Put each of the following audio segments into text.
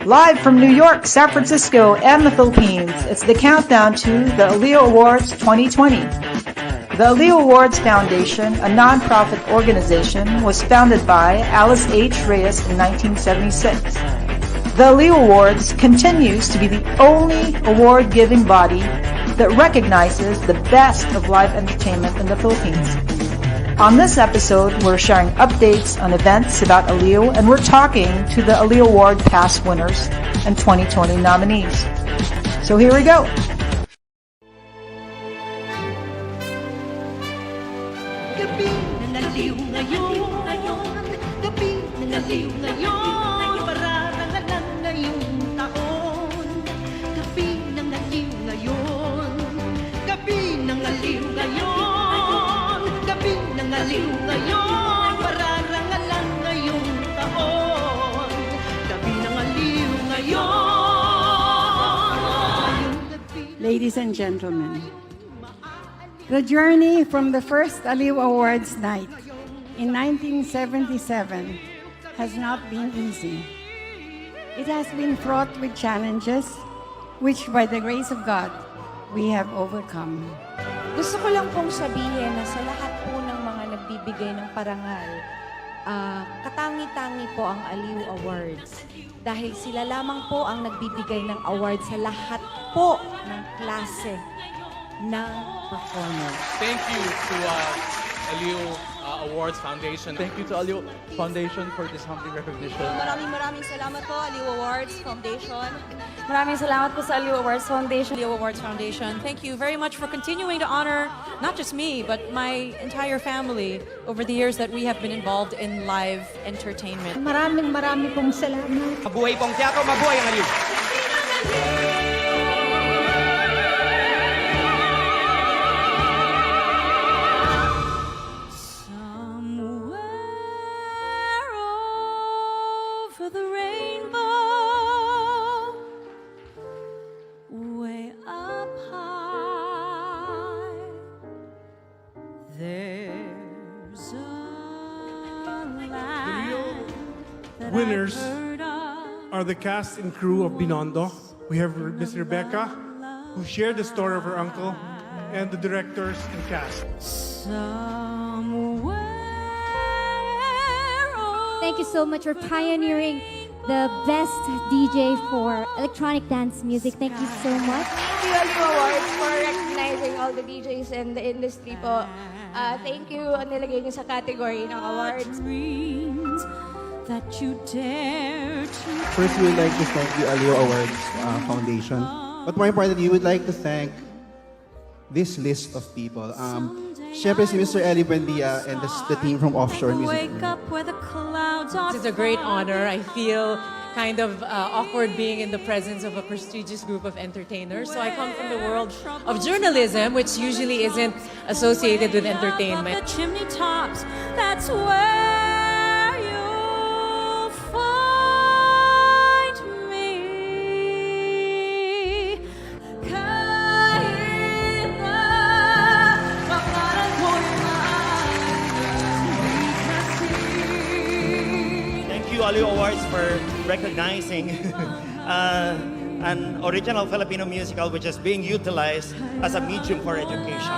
Live from New York, San Francisco, and the Philippines, it's the countdown to the aALIW Awards 2020. The aALIW Awards Foundation, a non-profit organization, was founded by Alice H. Reyes in 1976. The aALIW Awards continues to be the only award-giving body that recognizes the best of live entertainment in the Philippines. On this episode, we're sharing updates on events about aALIW, and we're talking to the aALIW Award past winners and 2020 nominees. So here we go. Gabi na naliw ngayon, gabi na naliw ngayon, pararangalan ngayong taon. Gabi na naliw ngayon, gabi na naliw ngayon, gabi na naliw ngayon, pararangalan ngayong taon. Gabi na naliw ngayon. Ladies and gentlemen, the journey from the first aALIW Awards night in 1977 has not been easy. It has been fraught with challenges, which by the grace of God, we have overcome. Gusto ko lang pong sabihin na sa lahat po ng mga nagbibigay ng parangal, katangi-tangi po ang aALIW Awards. Dahil sila lamang po ang nagbibigay ng award sa lahat po ng klase ng performance. Thank you to aALIW Awards Foundation. Thank you to aALIW Foundation for this humbling recognition. Maraming salamat po, aALIW Awards Foundation. Maraming salamat po sa aALIW Awards Foundation. aALIW Awards Foundation. Thank you very much for continuing to honor not just me, but my entire family over the years that we have been involved in live entertainment. Maraming pong salamat. Mabuhay pong teatro, mabuhay ang aALIW! Winners are the cast and crew of Binondo. We have Miss Rebecca, who shared the story of her uncle, and the directors and cast. Thank you so much for pioneering the best DJ for electronic dance music. Thank you so much. Thank you, aALIW Awards, for recognizing all the DJs in the industry po. Thank you ang nilagay niyo sa category ng awards. That you dare to First, we would like to thank the aALIW Awards Foundation. But more importantly, we would like to thank this list of people. Siyempre si Mr. Eli Buendia and the team from Offshore Music. Wake up where the clouds are. It's a great honor. I feel kind of awkward being in the presence of a prestigious group of entertainers. So I come from the world of journalism, which usually isn't associated with entertainment. the chimney tops, that's where you'll find me. Kahit na pangalan ko'y Thank you, aALIW Awards, for recognizing an original Filipino musical which is being utilized as a medium for education.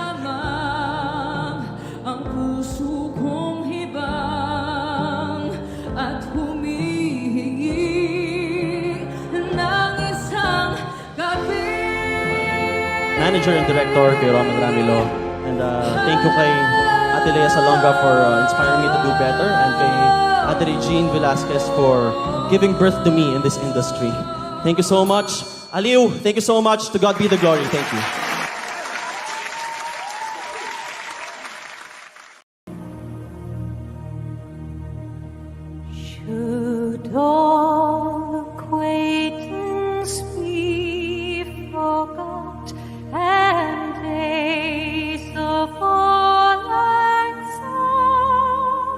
ang puso kong hibang at humihingi ng isang gabi. Manager and director kay Roman Ramilo, and thank you kay Ate Lea Salonga for inspiring me to do better, and kay Ate Regine Velasquez for giving birth to me in this industry. Thank you so much. aALIW, thank you so much. To God be the glory. Thank you. Should all acquaintance be forgot and days of all and song?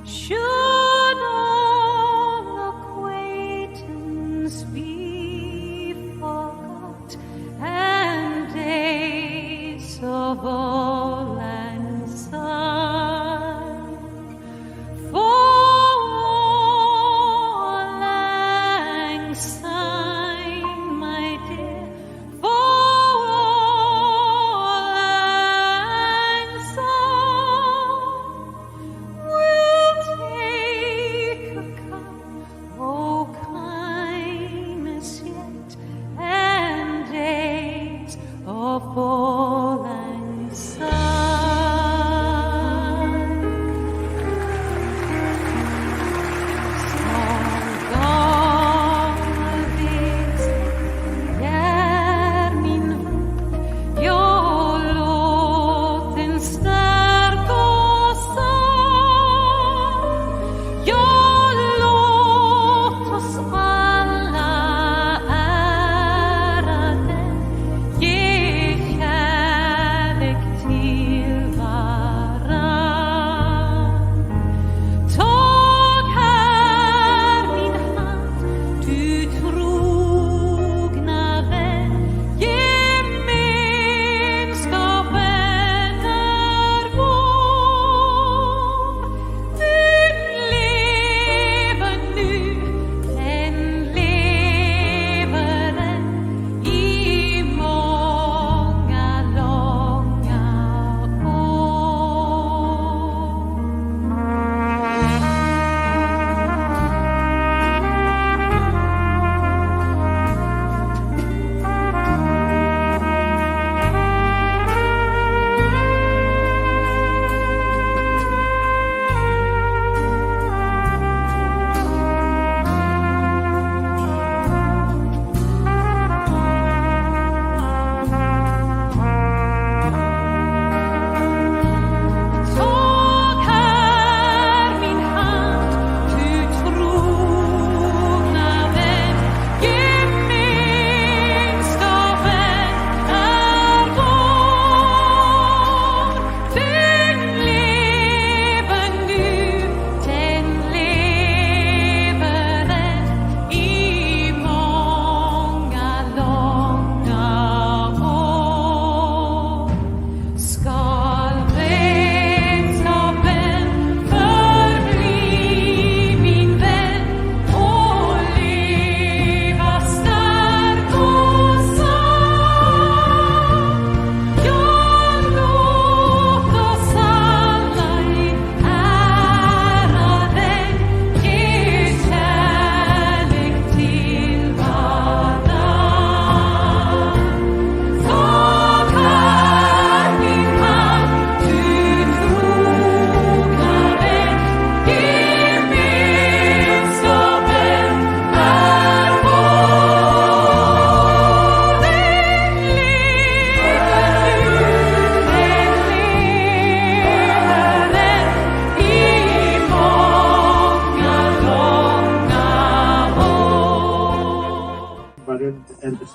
Should all acquaintance be forgot and days of all and song? For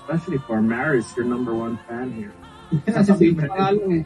especially for Maris, your #1 fan here. Sasabihin pa nga lang eh.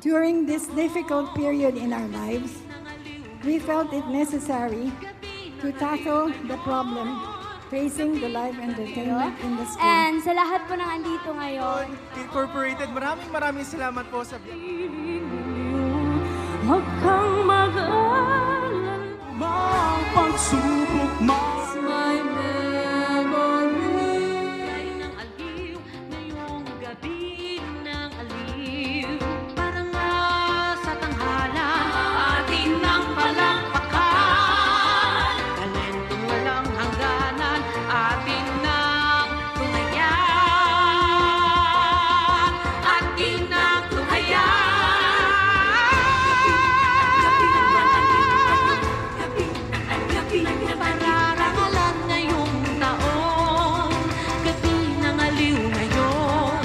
During this difficult period in our lives, we felt it necessary to tackle the problem facing the live entertainment industry. And sa lahat po ng andito ngayon, Incorporated, maraming salamat po sa... Huwag kang mag-alala. Mga pagsubok My memory ay ng aliw, ngayong gabi ng aliw. Parang sa tanghalan, atin ng palakpakan. Talentong walang hangganan, atin ng tunghayan. Atin ng tunghayan. Pararangalan ngayong taon, gabi ng aliw ngayon.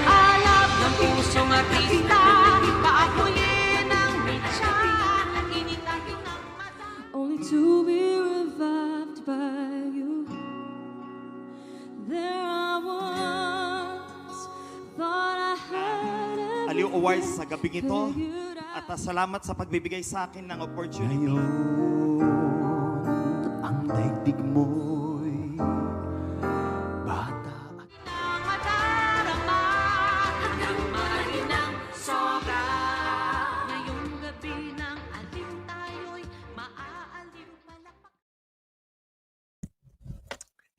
Alab ng pusong artista, paakuyin ang mitya, initahin ng mata. Only to be revived by you. There I once thought I had Aliw Awards sa gabing ito at salamat sa pagbibigay sa akin ng opportunity. Ang daigdig mo'y bata. Ang madarama hanggang mahinang sobra. Ngayong gabi ng aliw tayo'y maaaliw palapak.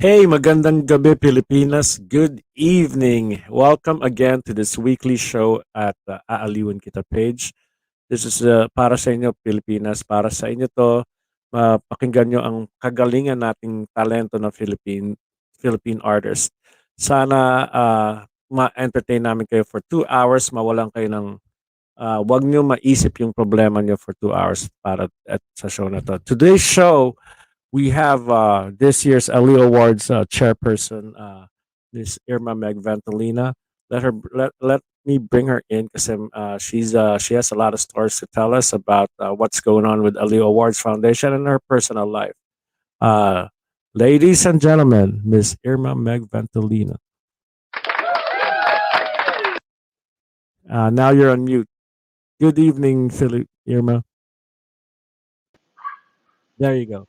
Hey, magandang gabi Pilipinas. Good evening. Welcome again to this weekly show at aALIWin Kita page. This is para sa inyo Pilipinas, para sa inyo to. Pakinggan nyo ang kagalingan nating talento na Philippine artist. Sana ma-entertain namin kayo for 2 hours, mawalan kayo ng wag nyo maisip yung problema nyo for 2 hours para sa show na to. Today's show, we have this year's aALIWin Awards chairperson, Miss Irma Meg Ventolina. Let me bring her in kasi she has a lot of stories to tell us about what's going on with aALIWin Awards Foundation and her personal life. Ladies and gentlemen, Miss Irma Meg Ventolina. Now you're on mute. Good evening, Irma. There you go.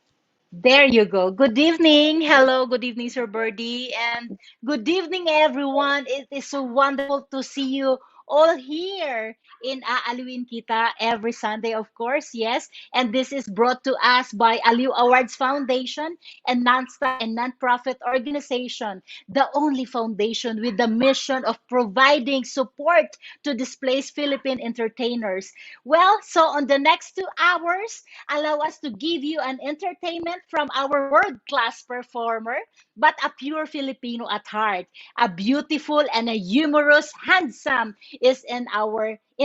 There you go. Good evening. Hello. Good evening, Sir Birdie. And good evening, everyone. It is so wonderful to see you all here in aALIWin Kita every Sunday, of course. Yes. And this is brought to us by aALIWin Awards Foundation, a non-profit organization, the only foundation with the mission of providing support to displaced Philippine entertainers. Well, so on the next 2 hours, allow us to give you an entertainment from our world-class performer, but a pure Filipino at heart. A beautiful and a humorous, handsome is in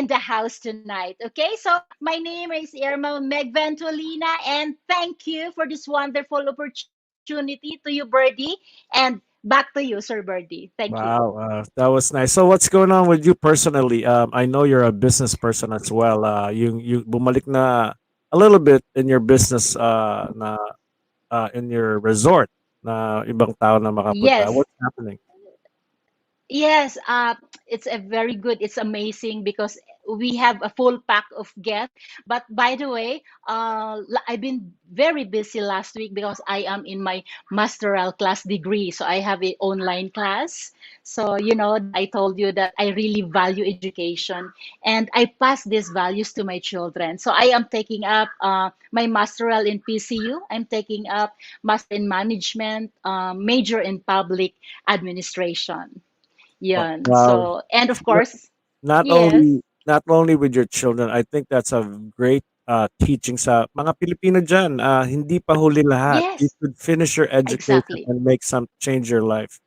the house tonight. Okay, so my name is Irma Meg Ventolina, and thank you for this wonderful opportunity to you, Birdie, and back to you, Sir Birdie. Thank you. Wow, that was nice. So what's going on with you personally? I know you're a business person as well. You bumalik na a little bit in your business in your resort na ibang tao na makapunta. Yes. What's happening? Yes, it's a very good. It's amazing because we have a full pack of guests. But by the way, I've been very busy last week because I am in my masteral class degree. So I have an online class. So, I told you that I really value education and I pass these values to my children. So I am taking up my masteral in PCU. I'm taking up master in management, major in public administration. Yun. Wow. So, and of course, Not yes, only not only with your children, I think that's a great teaching sa mga Pilipino diyan. Hindi pa huli lahat. You yes, could finish your education exactly. and make some change your life.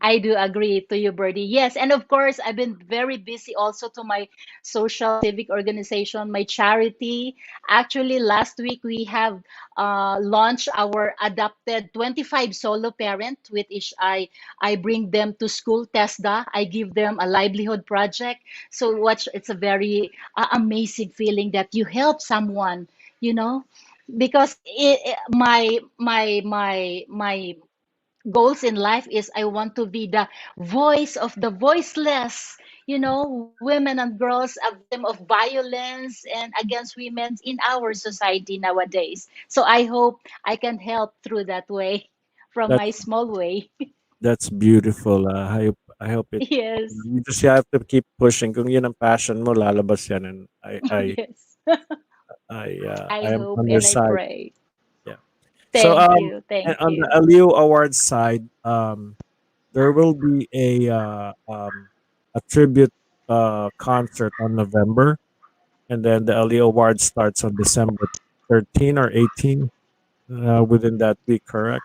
I do agree to you, Birdie. Yes, and of course, I've been very busy also to my social civic organization, my charity. Actually, last week we have launched our adopted 25 solo parent, with which I bring them to school, TESDA. I give them a livelihood project. So, it's a very amazing feeling that you help someone, you know, because my goals in life is I want to be the voice of the voiceless, women and girls, a victim of violence and against women in our society nowadays. So I hope I can help through that way from my That's small way. that's beautiful. I hope it. Yes. You just have to keep pushing. Kung yun ang passion mo, lalabas yan. And I I Yes. I I am hope on your and I side. pray. Yeah. So Thank you. and Thank on the you. Aliu Awards side, there will be a tribute concert on November, and then the Aliu Awards starts on December 13 or 18 within that week, correct?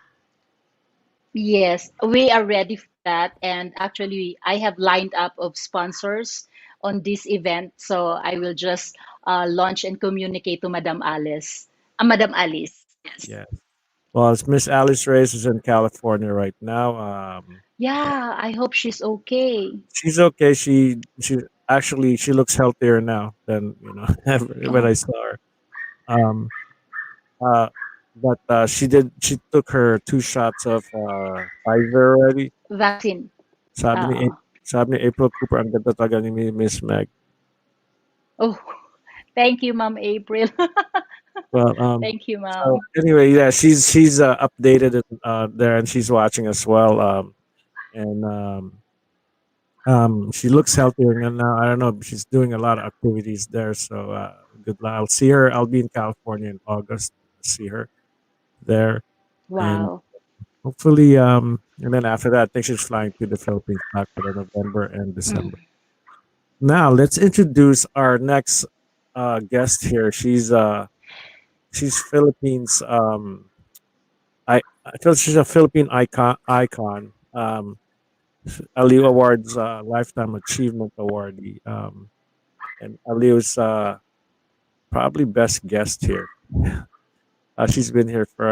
Yes, we are ready for that. And actually, I have lined up of sponsors on this event. So I will just launch and communicate to Madam Alice. Madam Alice. Yes. Yeah. Well, it's Miss Alice Reyes is in California right now. Yeah, I hope she's okay. She's okay. She actually she looks healthier now than when I Oh, saw her. Um, uh, but she took her 2 shots of Pfizer already. vaccine. Sabi ni Uh, sabi ni April Cooper, ang ganda talaga ni Miss Meg. oh, thank you, Ma'am April. Well, Thank you, so Ma'am. anyway, yeah, she's updated there and she's watching as well. And she looks healthier now. I don't know. She's doing a lot of activities there. So good luck. I'll see her. I'll be in California in August. See her there, and Wow. hopefully, and then after that, I think she's flying to the Philippines back for the November and December. Now let's introduce our next guest here. She's Philippines. I feel she's a Philippine icon. Aliu Awards Lifetime Achievement Awardee. And Aliu's probably best guest here. She's been here for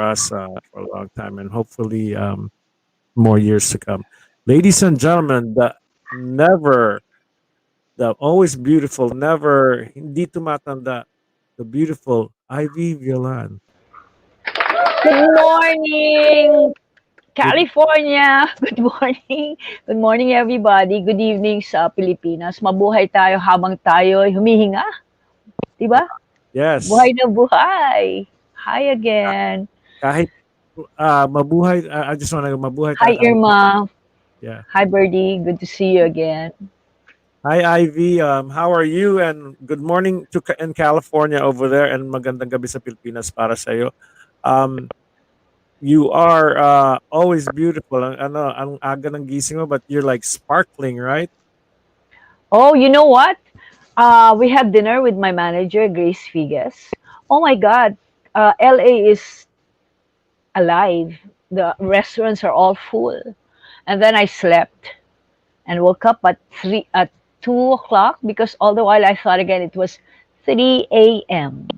us for a long time, and hopefully more years to come. Ladies and gentlemen, never the always beautiful, never hindi tumatanda, the beautiful Ivy Violan. Good morning, Good. California. Good morning. Good morning, everybody. Good evening sa Pilipinas. Mabuhay tayo habang tayo'y humihinga. Diba? Yes. Buhay na buhay. Hi again. Kahit mabuhay, I just want to mabuhay Hi, tayo. Irma. Yeah. Hi, Birdie. Good to see you again. Hi, Ivy. How are you? And good morning to in California over there, and magandang gabi sa Pilipinas para sa iyo. You are always beautiful. Ang aga ng gising mo, but you're like sparkling, right? Oh, you know what? We had dinner with my manager, Grace Figes. Oh my God. LA is alive. The restaurants are all full. And then I slept and woke up at 2 o'clock because all the while I thought again it was 3 a.m.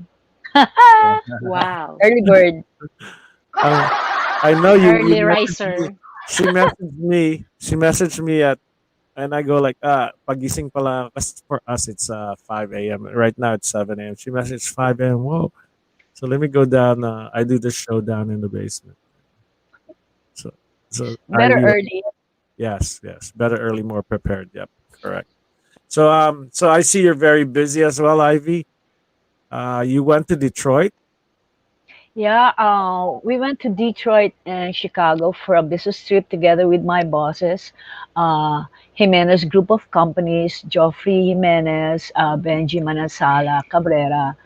Wow. Early bird. I know you Early messaged me. riser. She messaged me and I go like, pagising pala, kasi for us it's 5 a.m. Right now it's 7 a.m. She messaged 5 a.m. Whoa. So let me go down. I do the show down in the basement. So Better Ivy, early. yes. Better early, more prepared. Yep, correct. So I see you're very busy as well, Ivy. You went to Detroit. Yeah, we went to Detroit and Chicago for a business trip together with my bosses, uh, Jimenez Group of Companies, Joffrey Jimenez, Benji Manansala Cabrera,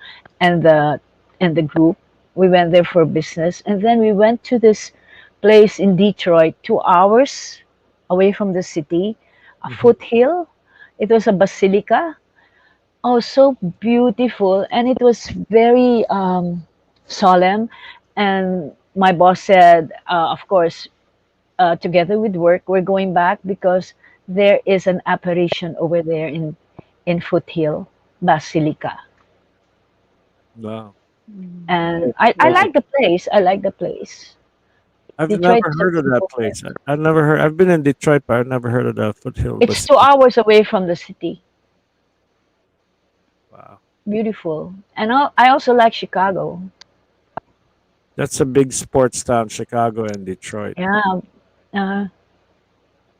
and the group. We went there for business, and then we went to this place in Detroit, 2 hours away from the city, a foothill. It was a basilica. Oh, so beautiful. And it was very solemn. And my boss said, of course, together with work, we're going back because there is an apparition over there in Foothill Basilica. Wow. And I So like the place. I like the place. I've Detroit never is a heard of that beautiful place. place. I've never heard. I've been in Detroit, but I've never heard of the Foothill It's two Basilica. hours away from the city. Wow, Beautiful. And I also like Chicago. that's a big sports town, Chicago and Detroit. Yeah.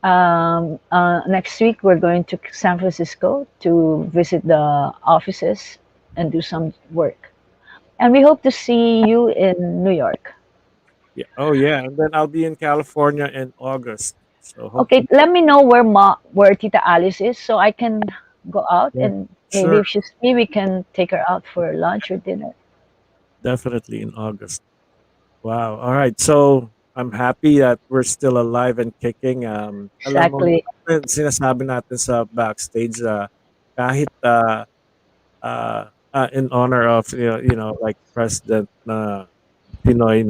Uh, Next week, we're going to San Francisco to visit the offices and do some work. And we hope to see you in New York. Yeah. Oh yeah, and then I'll be in California in August. So Okay, hopefully, let me know where Tita Alice is so I can go out yeah, and maybe sure, if she's free, we can take her out for lunch or dinner. definitely in August. Wow. All right. So I'm happy that we're still alive and kicking. Alam mo, Exactly. sinasabi natin sa backstage, kahit in honor of like President na Pinoy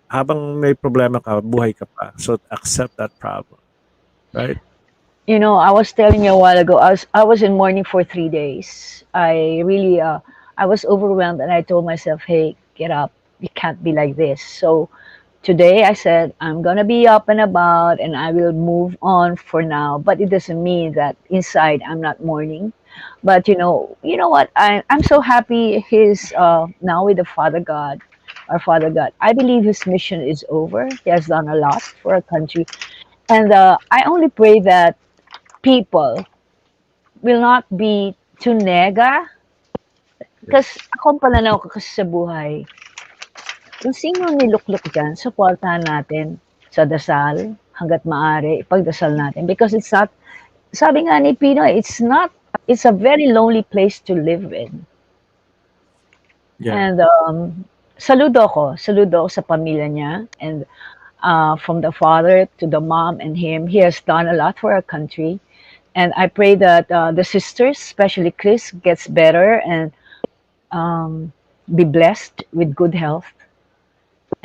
habang may problema ka, buhay ka pa. So accept that problem, right? You know, I was telling you a while ago, I was in mourning for 3 days. I really I was overwhelmed and I told myself, hey, get up. You can't be like this. So today I said I'm gonna be up and about and I will move on for now. But it doesn't mean that inside I'm not mourning. But you know what? I'm so happy he's now with the Father God, our Father God. I believe his mission is over. He has done a lot for our country. And I only pray that people will not be too nega. Kasi ako ang pananaw ko kasi sa buhay, kung sino niluklok dyan, supportahan natin sa dasal, hanggat maaari, ipagdasal natin. Because it's not, sabi nga ni Pinoy, it's a very lonely place to live in. Yeah. And saludo ko sa pamilya niya. And from the father to the mom and him, he has done a lot for our country. And I pray that the sisters, especially Chris, gets better and be blessed with good health.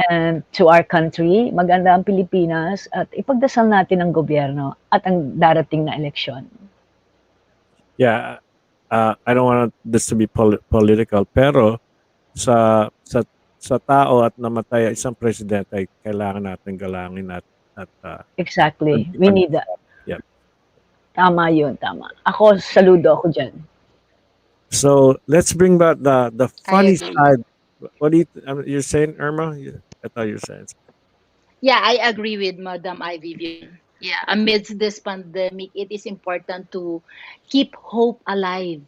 And to our country, maganda ang Pilipinas at ipagdasal natin ang gobyerno at ang darating na eleksyon. Yeah. I don't want this to be political, pero sa tao at namatay ang isang presidente ay kailangan natin galangin at Exactly. We need that. Yeah. Tama yun, tama. Ako, saludo ako dyan. So let's bring back the funny agree. side. What do you're saying, Irma? I thought you were saying. Yeah, I agree with Madam Ivy. Yeah, amidst this pandemic, it is important to keep hope alive.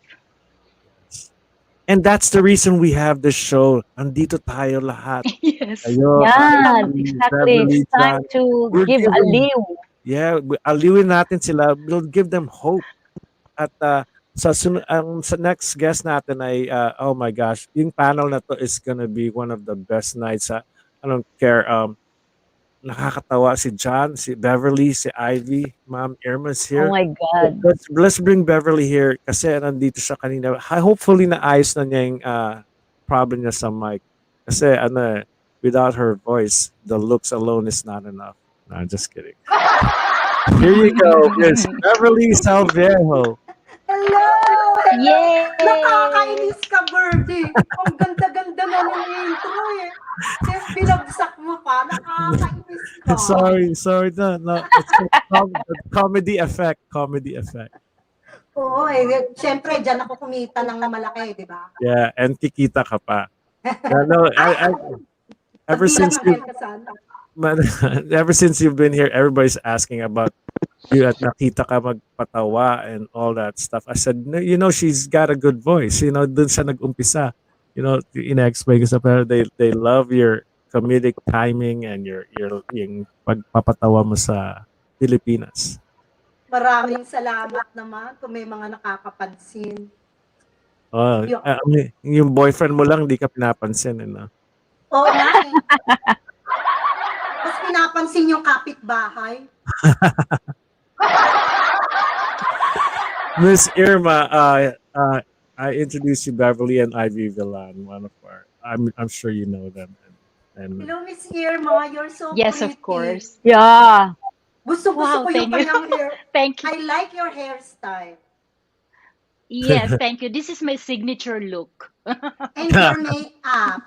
And that's the reason we have this show. Andito tayo lahat. Yes. Kayo, Yan, Ivy, exactly. Beverley, It's time John. to We're give giving- aliw. Yeah, aliwin natin sila. We'll give them hope. At sa next guest natin ay, oh my gosh, yung panel na to is gonna be one of the best nights. I don't care. Nakakatawa si John, si Beverly, si Ivy, Ma'am Irma's Oh here. my God. Let's bring Beverly here kasi nandito siya kanina. Hopefully naayos na niya yung problem niya sa mic. Kasi without her voice, the looks alone is not enough. No, I'm just kidding. Here you go. Yes, Beverly Salviejo. Hello! Yay! Nakakainis ka, Birdie. Ang ganda-ganda na ng intro eh. Tapos binagsak mo pa. Nakakainis ka. Sorry. No. It's comedy effect. Comedy effect. Oo eh. Siyempre, dyan ako kumita ng malaki, di ba? Yeah, and kikita ka pa. No, I ever since you've been here, everybody's asking about at nakita ka magpatawa and all that stuff. I said, no, she's got a good voice. Dun sa nag-umpisa. Ina-explain ko sa pero they love your comedic timing and yung pagpapatawa mo sa Pilipinas. Maraming salamat naman kung may mga nakakapansin. Oh, yung boyfriend mo lang di ka pinapansin, no? Oo nga eh. Mas pinapansin yung kapitbahay. Miss Irma, I introduced you Beverley and Ivy Violan, one of our. I'm sure you know them. And Hello, Miss Irma. You're so Yes, pretty. of course. Yeah. Gusto Wow, ko yung thank you. kanyang hair. Thank you. I like your hairstyle. Yes, thank you. This is my signature look. And your makeup.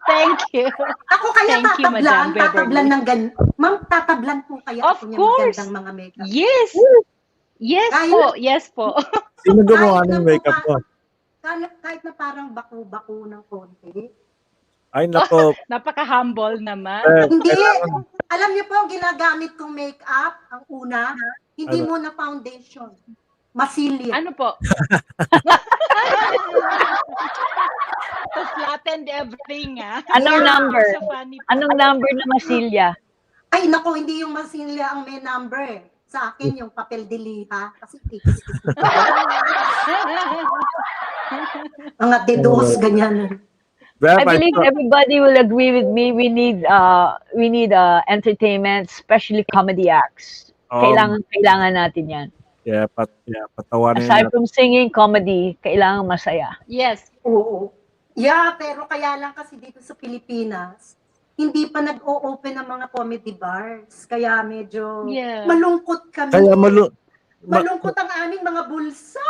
Thank you. Ako kaya Thank you, Madam tatablan Beverly. ng Ma'am, tatablan po kaya Of ako ng course. magandang mga makeup. Yes. Yes Kahit- po. Yes po. Sino gumawa Kahit na ng po makeup mo? Kahit na parang baku-baku ng konti. Ay, nako. Napaka-humble naman. Hindi. Kailangan- Alam niyo po, ang ginagamit kong makeup, ang una, hindi Ano? muna foundation. Masilya. Ano po? To flatten everything, ah. Anong Yeah, number? so funny po. Anong number na masilya? Ay, nako, hindi yung masilya ang may number eh. Sa akin, yung papel de liha. Kasi mga dedos, ganyan. I believe everybody will agree with me. We need entertainment, especially comedy acts. Kailangan natin 'yan. Yeah, patawanin Aside natin. from singing, comedy, kailangan masaya. Yes. Oo. Yeah, pero kaya lang kasi dito sa Pilipinas, hindi pa nag-o-open ang mga comedy bars. Kaya medyo Yeah. malungkot kami. Kaya malungkot ang aming mga bulsa.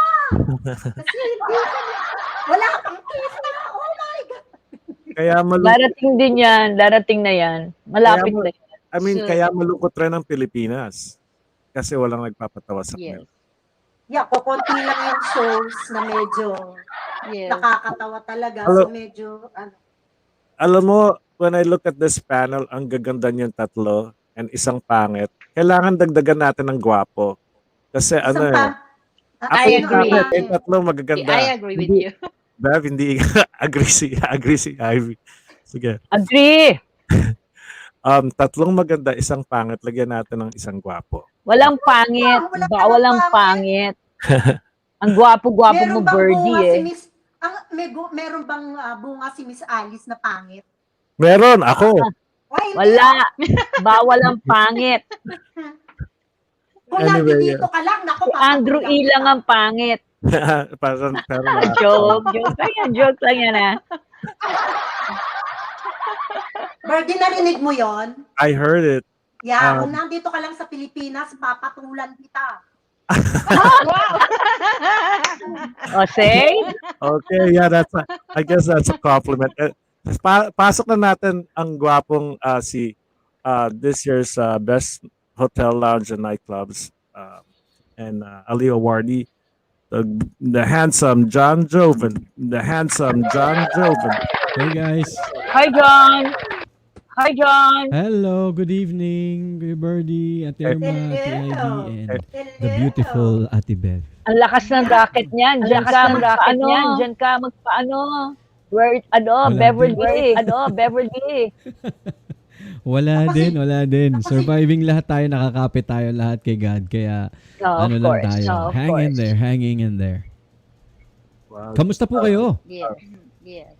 Kasi hindi kami, wala pang kita. Oh my God. Kaya Darating din 'yan, darating na 'yan. Malapit na 'yan. I mean, kaya malungkot rin ang Pilipinas. Kasi walang nagpapatawa sa kanila. Yeah, kukunti lang yung shows na medyo Yes. nakakatawa talaga. Hello. So medyo, Alam mo, when I look at this panel, ang gaganda niyong tatlo and isang pangit. Kailangan dagdagan natin ng gwapo. Kasi I agree. Yung tatlo magaganda. I agree with you. Bev, hindi agree si Ivy. Sige. Agree. Tatlong maganda, isang pangit. Lagyan natin ng isang gwapo. Walang pangit. Walang pangit. Ang gwapo-gwapo mo, meron bang Birdie bunga eh. si Miss, meron bang bunga si Miss Alice na pangit? Meron, ako. Wala. Bawal ang pangit. Kung Anyway, nandito ka lang, naku, Si Andrew E. lang ang pangit. pero Joke lang yan ah. Birdie, narinig mo yon? I heard it. Yeah, kung nandito ka lang sa Pilipinas, papatulan kita. O, say? Okay, yeah, I guess that's a compliment. Pasok na natin ang gwapong this year's Best Hotel Lounge and Nightclubs and aALIWin awardee, the handsome John Joven. The handsome John Joven. Hey guys. Hi, John. Hi, John. Hello, good evening, Kuya Birdie, Ate Irma, Ate Ivy, and the beautiful Ate Bev. Ang lakas ng racket niyan. Diyan ka magpaano. Diyan ka magpaano. Where, Beverly. Beverly. Wala din. Surviving lahat tayo, nakakapit tayo lahat kay God. Kaya No, of lang course. tayo. No, of Hanging course. there. Kamusta po kayo? Yes. Yes.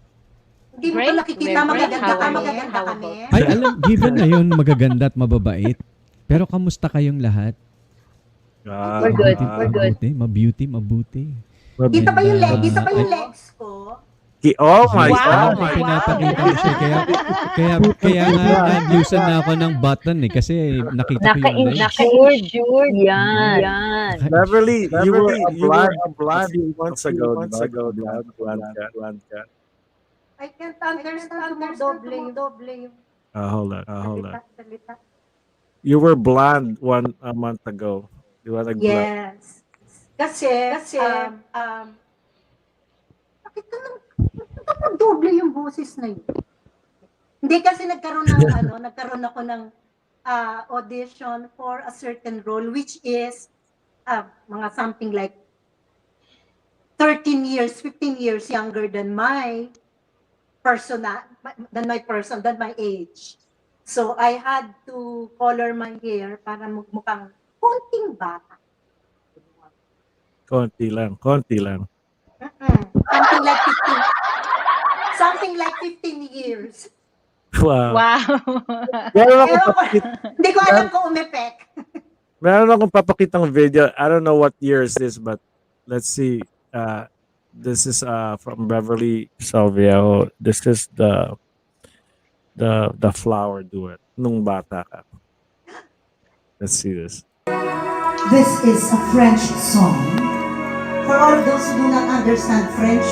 Hindi mo ba nakikita magaganda kami? Ay, given na yun, magaganda at mababait. Pero kamusta kayong lahat? We're good. Mabuti. Kita ba yung legs ko? Oh my God. Pinapakita ko siya. Kaya nga, nag-loosen na ako ng button eh. Kasi nakita ko yung legs. Naka-insured yan. Beverly, you were a blonde a few months ago. Blonde ka. I can't understand mo doble. Hold on. You were blonde a month ago. You were like blonde. Yes. Kasi, bakit ka doble yung boses na yun? Hindi kasi nagkaroon ako ng audition for a certain role, which is mga something like 13 years, 15 years younger than my than my age. So I had to color my hair para mukhang konting bata. Konti lang, konti lang. Something like 15 years. Wow. Wow. Meron akong Ewan ko, papakita, hindi ko alam kung umepek. meron akong papakitang video. I don't know what year is this, but let's see. This is from Beverley, Salviejo. This is the flower duet nung bata ka. Let's see this. This is a French song. For all of those who do not understand French,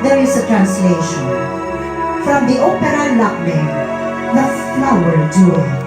there is a translation. From the opera Lacbe, the flower duet.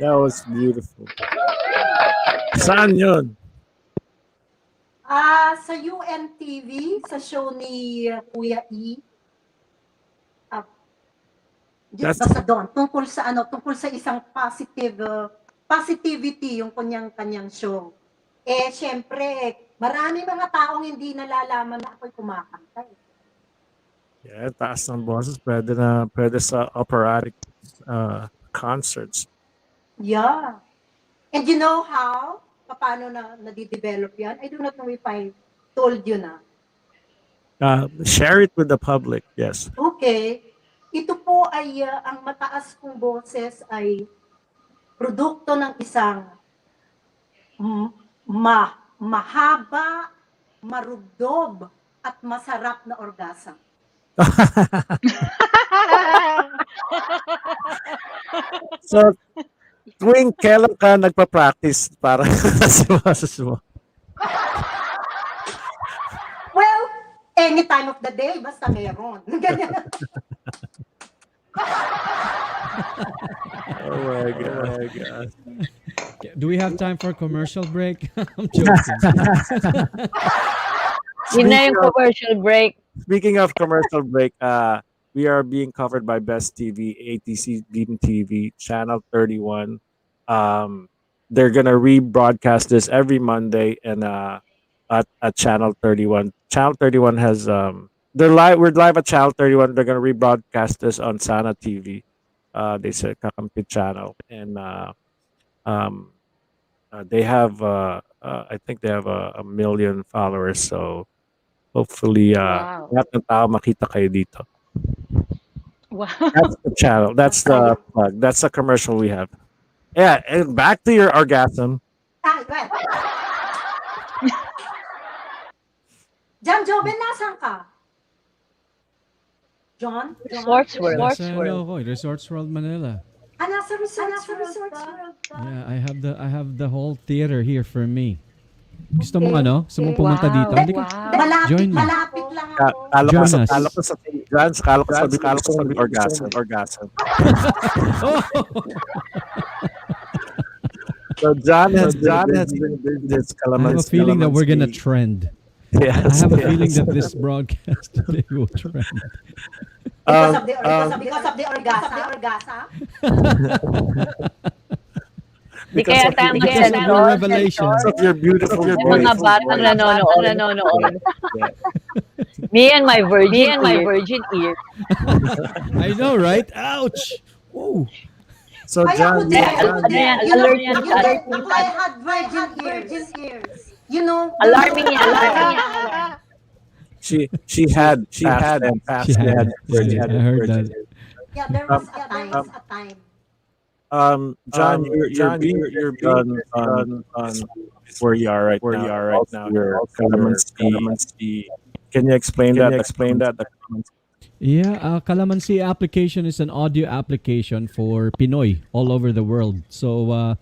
That was beautiful. Saan yun? Sa UNTV, sa show ni Kuya E. Basta doon, tungkol sa isang positivity yung kanyang show. Eh, syempre, marami mga taong hindi nalalaman na ako'y kumakanta. Yeah, taas ng boses. Pwede sa operatic concerts. Yeah. And you know how? Paano na-develop yan? I do not know if I told you na. Share it with the public, yes. Okay. Ito po ay, ang mataas kong boses ay produkto ng isang mahaba, marugdob, at masarap na orgasm. So, tuwing kailan ka nagpa-practice para sa boses mo? Well, any time of the day, basta meron. Ganyan. Oh my God. Do we have time for a commercial break? I'm joking. Yun na yung commercial break. Speaking of commercial break, we are being covered by Best TV, ATC Beam TV, Channel 31. They're gonna rebroadcast this every Monday and at Channel 31. Channel 31 has they're live. We're live at Channel 31. They're gonna rebroadcast this on Sana TV. They said Kakampit channel, and they have I think they have a million followers. So hopefully, Wow. lahat ng tao makita kayo dito. Wow. That's the channel. That's the plug. That's the commercial we have. Yeah, and back to your orgasm. John Joven, nasan ka? John? Resorts World. Nasa ano ako, Resorts World Manila. Nasa Resorts World. Yeah, I have the whole theater here for me. Gusto mong ano? Gusto mong pumunta dito? Hindi ka, join me. Malapit lang Join us. Kala ko sa orgasm. So John has been this I have a feeling that we're gonna trend. Yes, I have a feeling that this broadcast today will trend. Because of the orgasm. Di kaya tayo Because of your revelations. of your beautiful May mga batang nanonood. Me and my virgin ear. I know, right? Ouch! Whoa. So John, Alert I had virgin ears. You know, Alarming yan. she had I heard that. yeah, there was a time. John, you're being on where you are right now. Your Calamansi. Can you explain that? Yeah, Calamansi application is an audio application for Pinoy all over the world. So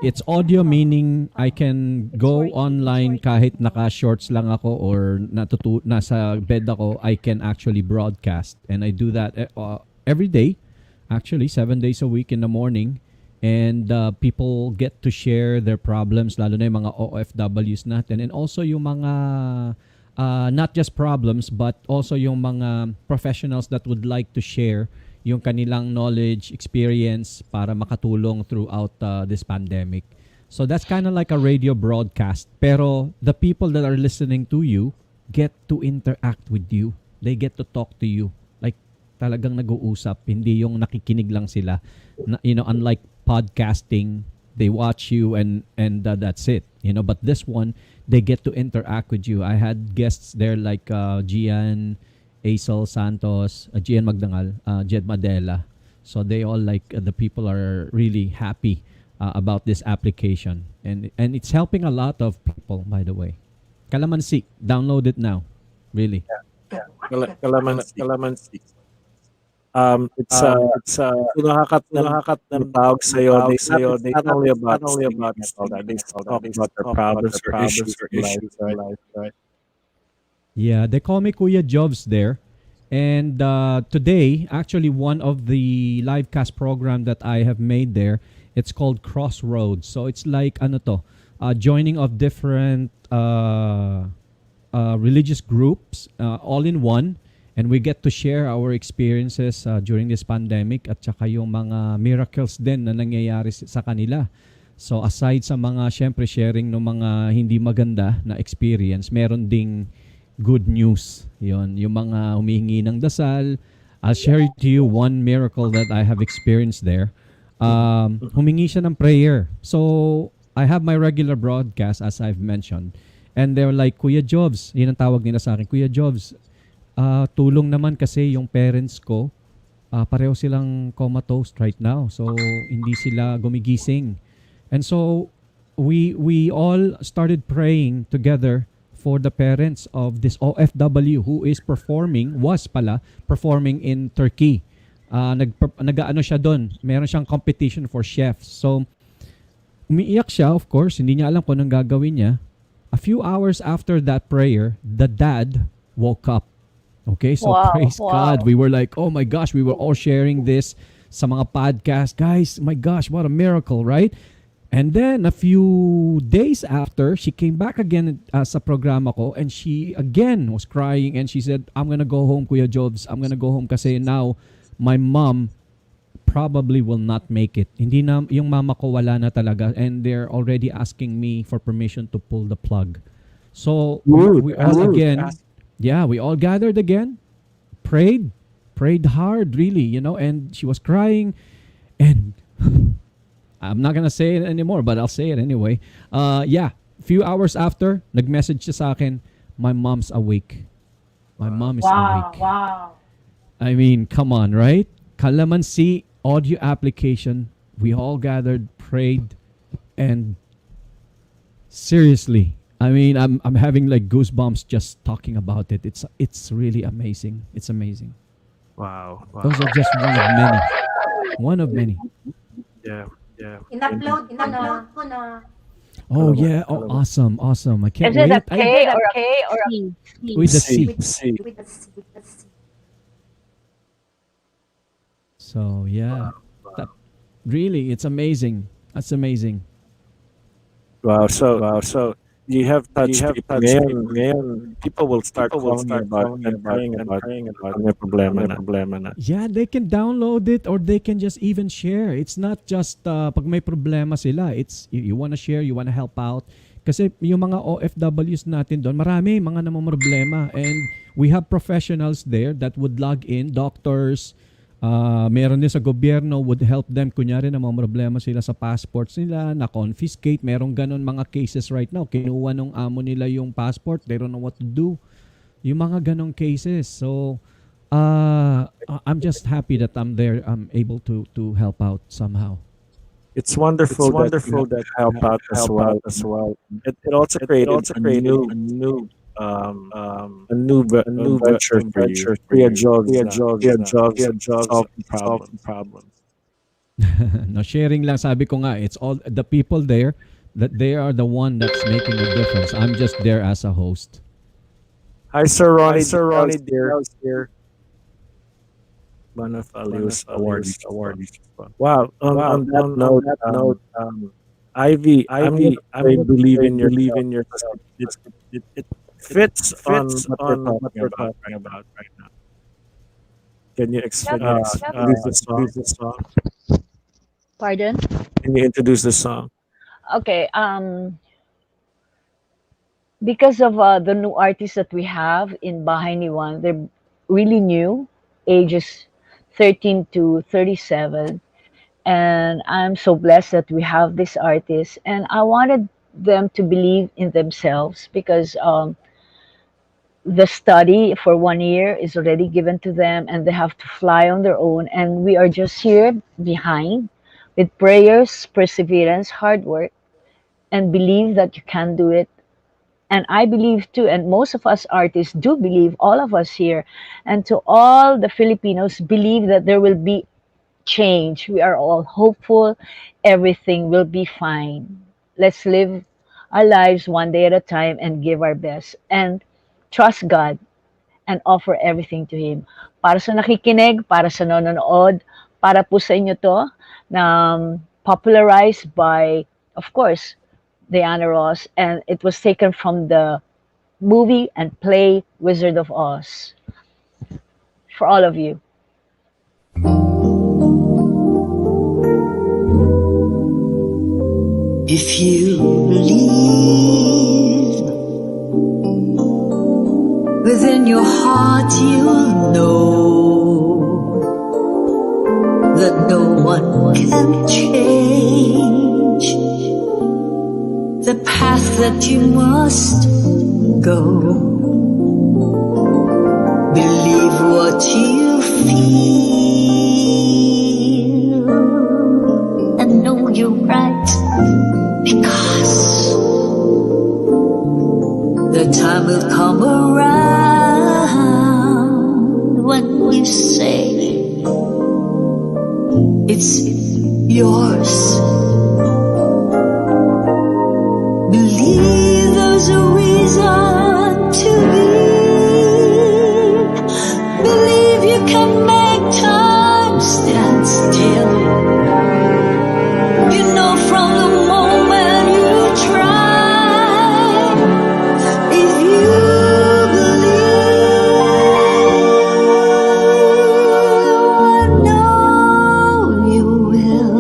it's audio, meaning I can go online kahit naka-shorts lang ako or nasa bed ako, I can actually broadcast. And I do that every day, actually 7 days a week in the morning. And people get to share their problems, lalo na yung mga OFWs natin. And also yung mga not just problems, but also yung mga professionals that would like to share yung kanilang knowledge, experience para makatulong throughout this pandemic. So that's kind of like a radio broadcast. Pero the people that are listening to you get to interact with you. They get to talk to you. Like talagang nag-uusap, hindi yung nakikinig lang sila. Unlike podcasting, they watch you and that's it. But this one, they get to interact with you. I had guests there like Gian, Aisel Santos, Gian Magdangal, Jed Madela. So they all the people are really happy about this application. And it's helping a lot of people, by the way. Calamansi, download it now. Really. Calamansi. It's nakaka ng tawag sa'yo. They not only about that. They talk about their problems or issues in life, right? Yeah, they call me Kuya Jobs there. And today, actually, one of the live cast program that I have made there, it's called Crossroads. So it's like joining of different religious groups all in one. And we get to share our experiences during this pandemic at saka yung mga miracles din na nangyayari sa kanila. So aside sa mga syempre sharing ng mga hindi maganda na experience, meron ding good news. Yon, yung mga humihingi ng dasal. I'll share to you one miracle that I have experienced there. Humingi siya ng prayer. So I have my regular broadcast as I've mentioned. And they're like, Kuya Jobs, yun ang tawag nila sa akin, Kuya Jobs, tulong naman kasi yung parents ko, pareho silang comatose right now. So hindi sila gumigising. And so we all started praying together for the parents of this OFW who was performing in Turkey. Nag-ano siya doon. Meron siyang competition for chefs. So, umiiyak siya, of course. Hindi niya alam kung anong gagawin niya. A few hours after that prayer, the dad woke up. Okay, so praise God. We were like, oh my gosh, we were all sharing this sa mga podcast. Guys, my gosh, what a miracle, right? And then a few days after, she came back again sa programa ko, and she again was crying, and she said, I'm gonna go home, Kuya Jobs. I'm gonna go home kasi now my mom probably will not make it. Hindi na, yung mama ko wala na talaga, and they're already asking me for permission to pull the plug. So we all again, we all gathered again, prayed hard, really, and she was crying, and I'm not gonna say it anymore, but I'll say it anyway. Few hours after, nag-message siya sa akin, my mom's awake. My mom is awake. Wow. I mean, come on, right? Kalamansi audio application. We all gathered, prayed, and seriously, I mean, I'm having like goosebumps just talking about it. It's really amazing. It's amazing. Wow. Those are just one of many. One of many. Yeah. In-upload ko na. Oh yeah! Oh, awesome! I can't Is wait. it a K or a C? With the C. With the C. So yeah, really, it's amazing. That's amazing. Wow. So you have touched people. Ngayon, people will start calling you about and praying about may problema na. Yeah, they can download it or they can just even share. It's not just pag may problema sila. It's you want to share, you want to help out. Kasi yung mga OFWs natin doon, marami mga namomroblema, and we have professionals there that would log in, doctors, meron din sa gobyerno would help them. Kunyari na mga problema sila sa passports nila, na-confiscate. Meron ganon mga cases right now. Kinuha nung amo nila yung passport. They don't know what to do. Yung mga ganon cases. So, I'm just happy that I'm there. I'm able to help out somehow. It's wonderful that help out as well. It also created a new venture for you. Free jobs, solving problems. No, sharing lang, sabi ko nga, it's all the people there that they are the one that's making a difference. I'm just there as a host. Hi, Sir Ronnie, dear. One of aALIW's awards. Wow. On that note, Ivy, I believe in your. It fits on what we're talking about right now. Can you introduce the song? Pardon? Can you introduce the song? Okay. Because of the new artists that we have in Bahay ni Juan, they're really new, ages 13 to 37. And I'm so blessed that we have these artists. And I wanted them to believe in themselves because the study for 1 year is already given to them and they have to fly on their own. And we are just here behind with prayers, perseverance, hard work, and believe that you can do it. And I believe too, and most of us artists do believe, all of us here, and to all the Filipinos, believe that there will be change. We are all hopeful. Everything will be fine. Let's live our lives one day at a time and give our best. And trust God and offer everything to Him. Para sa nakikinig, para sa nanonood, para po sa inyo to, na popularized by, of course, Diana Ross, and it was taken from the movie and play Wizard of Oz. For all of you. If you believe within your heart, you'll know that no one can change the path that you must go. Believe what you feel and know you're right, because the time will come around when you say it's yours. Believe there's a reason to be. Believe you can make time stand still. You know from the moment you try, if you believe, I know you will.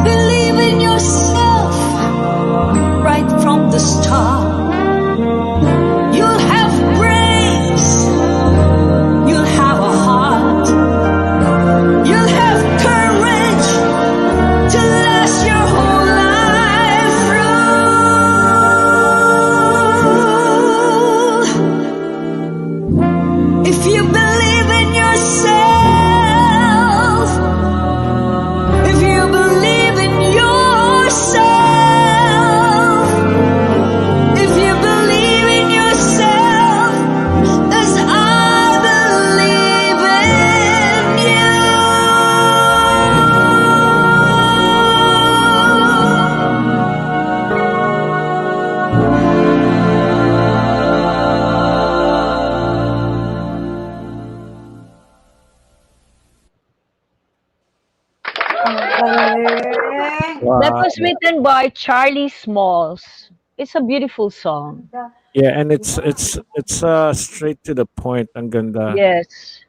Believe in yourself right from the start. You'll have brains, you'll have a heart, you'll have courage to last your whole life through. If you believe in yourself, if you believe in yourself, if you believe in yourself, as I believe in you. That was Wow. written by Charlie Smalls. It's a beautiful song. Yeah, and it's straight to the point. Ang ganda. Yes.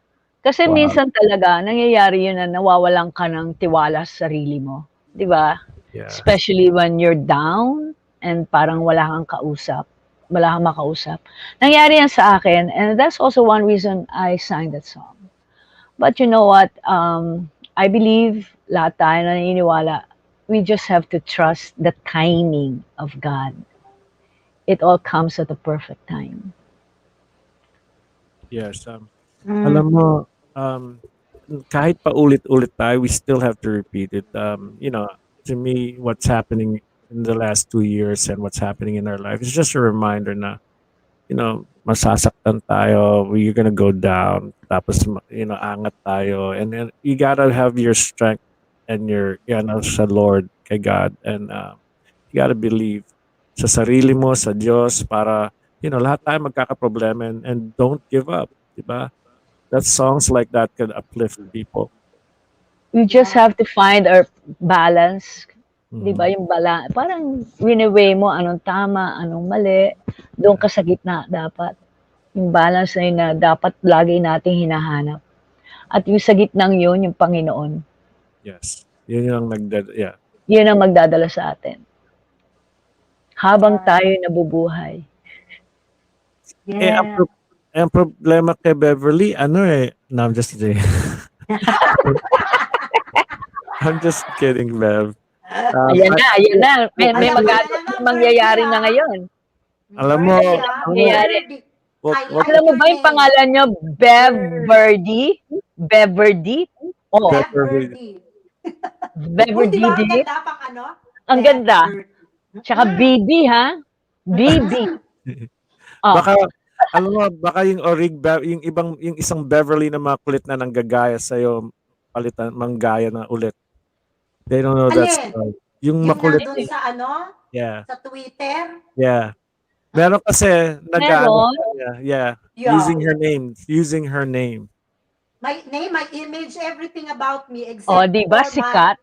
Kasi Wow. minsan talaga nangyayari yun na nawawalan ka ng tiwala sa sarili mo, 'di ba? Yeah. Especially when you're down and parang wala kang kausap, wala kang makausap. Nangyari yan sa akin and that's also one reason I sang that song. But you know what? I believe lahat tayo na naniniwala, we just have to trust the timing of God. It all comes at the perfect time. Yes. Alam mo, kahit pa ulit-ulit tayo, we still have to repeat it. To me, what's happening in the last 2 years and what's happening in our life is just a reminder na, masasaktan tayo, we're gonna go down, tapos, angat tayo, and then you gotta have your strength and your, sa Lord, kay God, and you gotta believe sa sarili mo, sa Diyos, para, lahat tayo magkakaproblema and don't give up, di ba? That songs like that could uplift people. We just have to find our balance. 'Di ba yung parang wini-weigh mo anong tama, anong mali. Doon ka sa gitna dapat. Yung balance na yun na dapat lagi nating hinahanap. At yung sa gitnang yun, yung Panginoon. Yes. Yun yung yeah. Yun ang magdadala sa atin. Habang tayo nabubuhay. Ang problema kay Beverly, no, I'm just kidding. I'm just kidding, Bev. Ayan na. May mangyayari na ngayon. Alam mo, Alam mo ba yung pangalan niyo? Beverley? Beverley? Oh. Beverly. Beverley. Ano? Ang ganda. Tsaka BB, ha? BB. Oh. Baka yung yung isang Beverly na mga kulit na nanggagaya sa'yo, palitan, manggaya na ulit. They don't know that's yung makulit. Yung sa Yeah. Sa Twitter? Yeah. Meron kasi yeah. Using her name. My name, my image, everything about me except di ba sikat?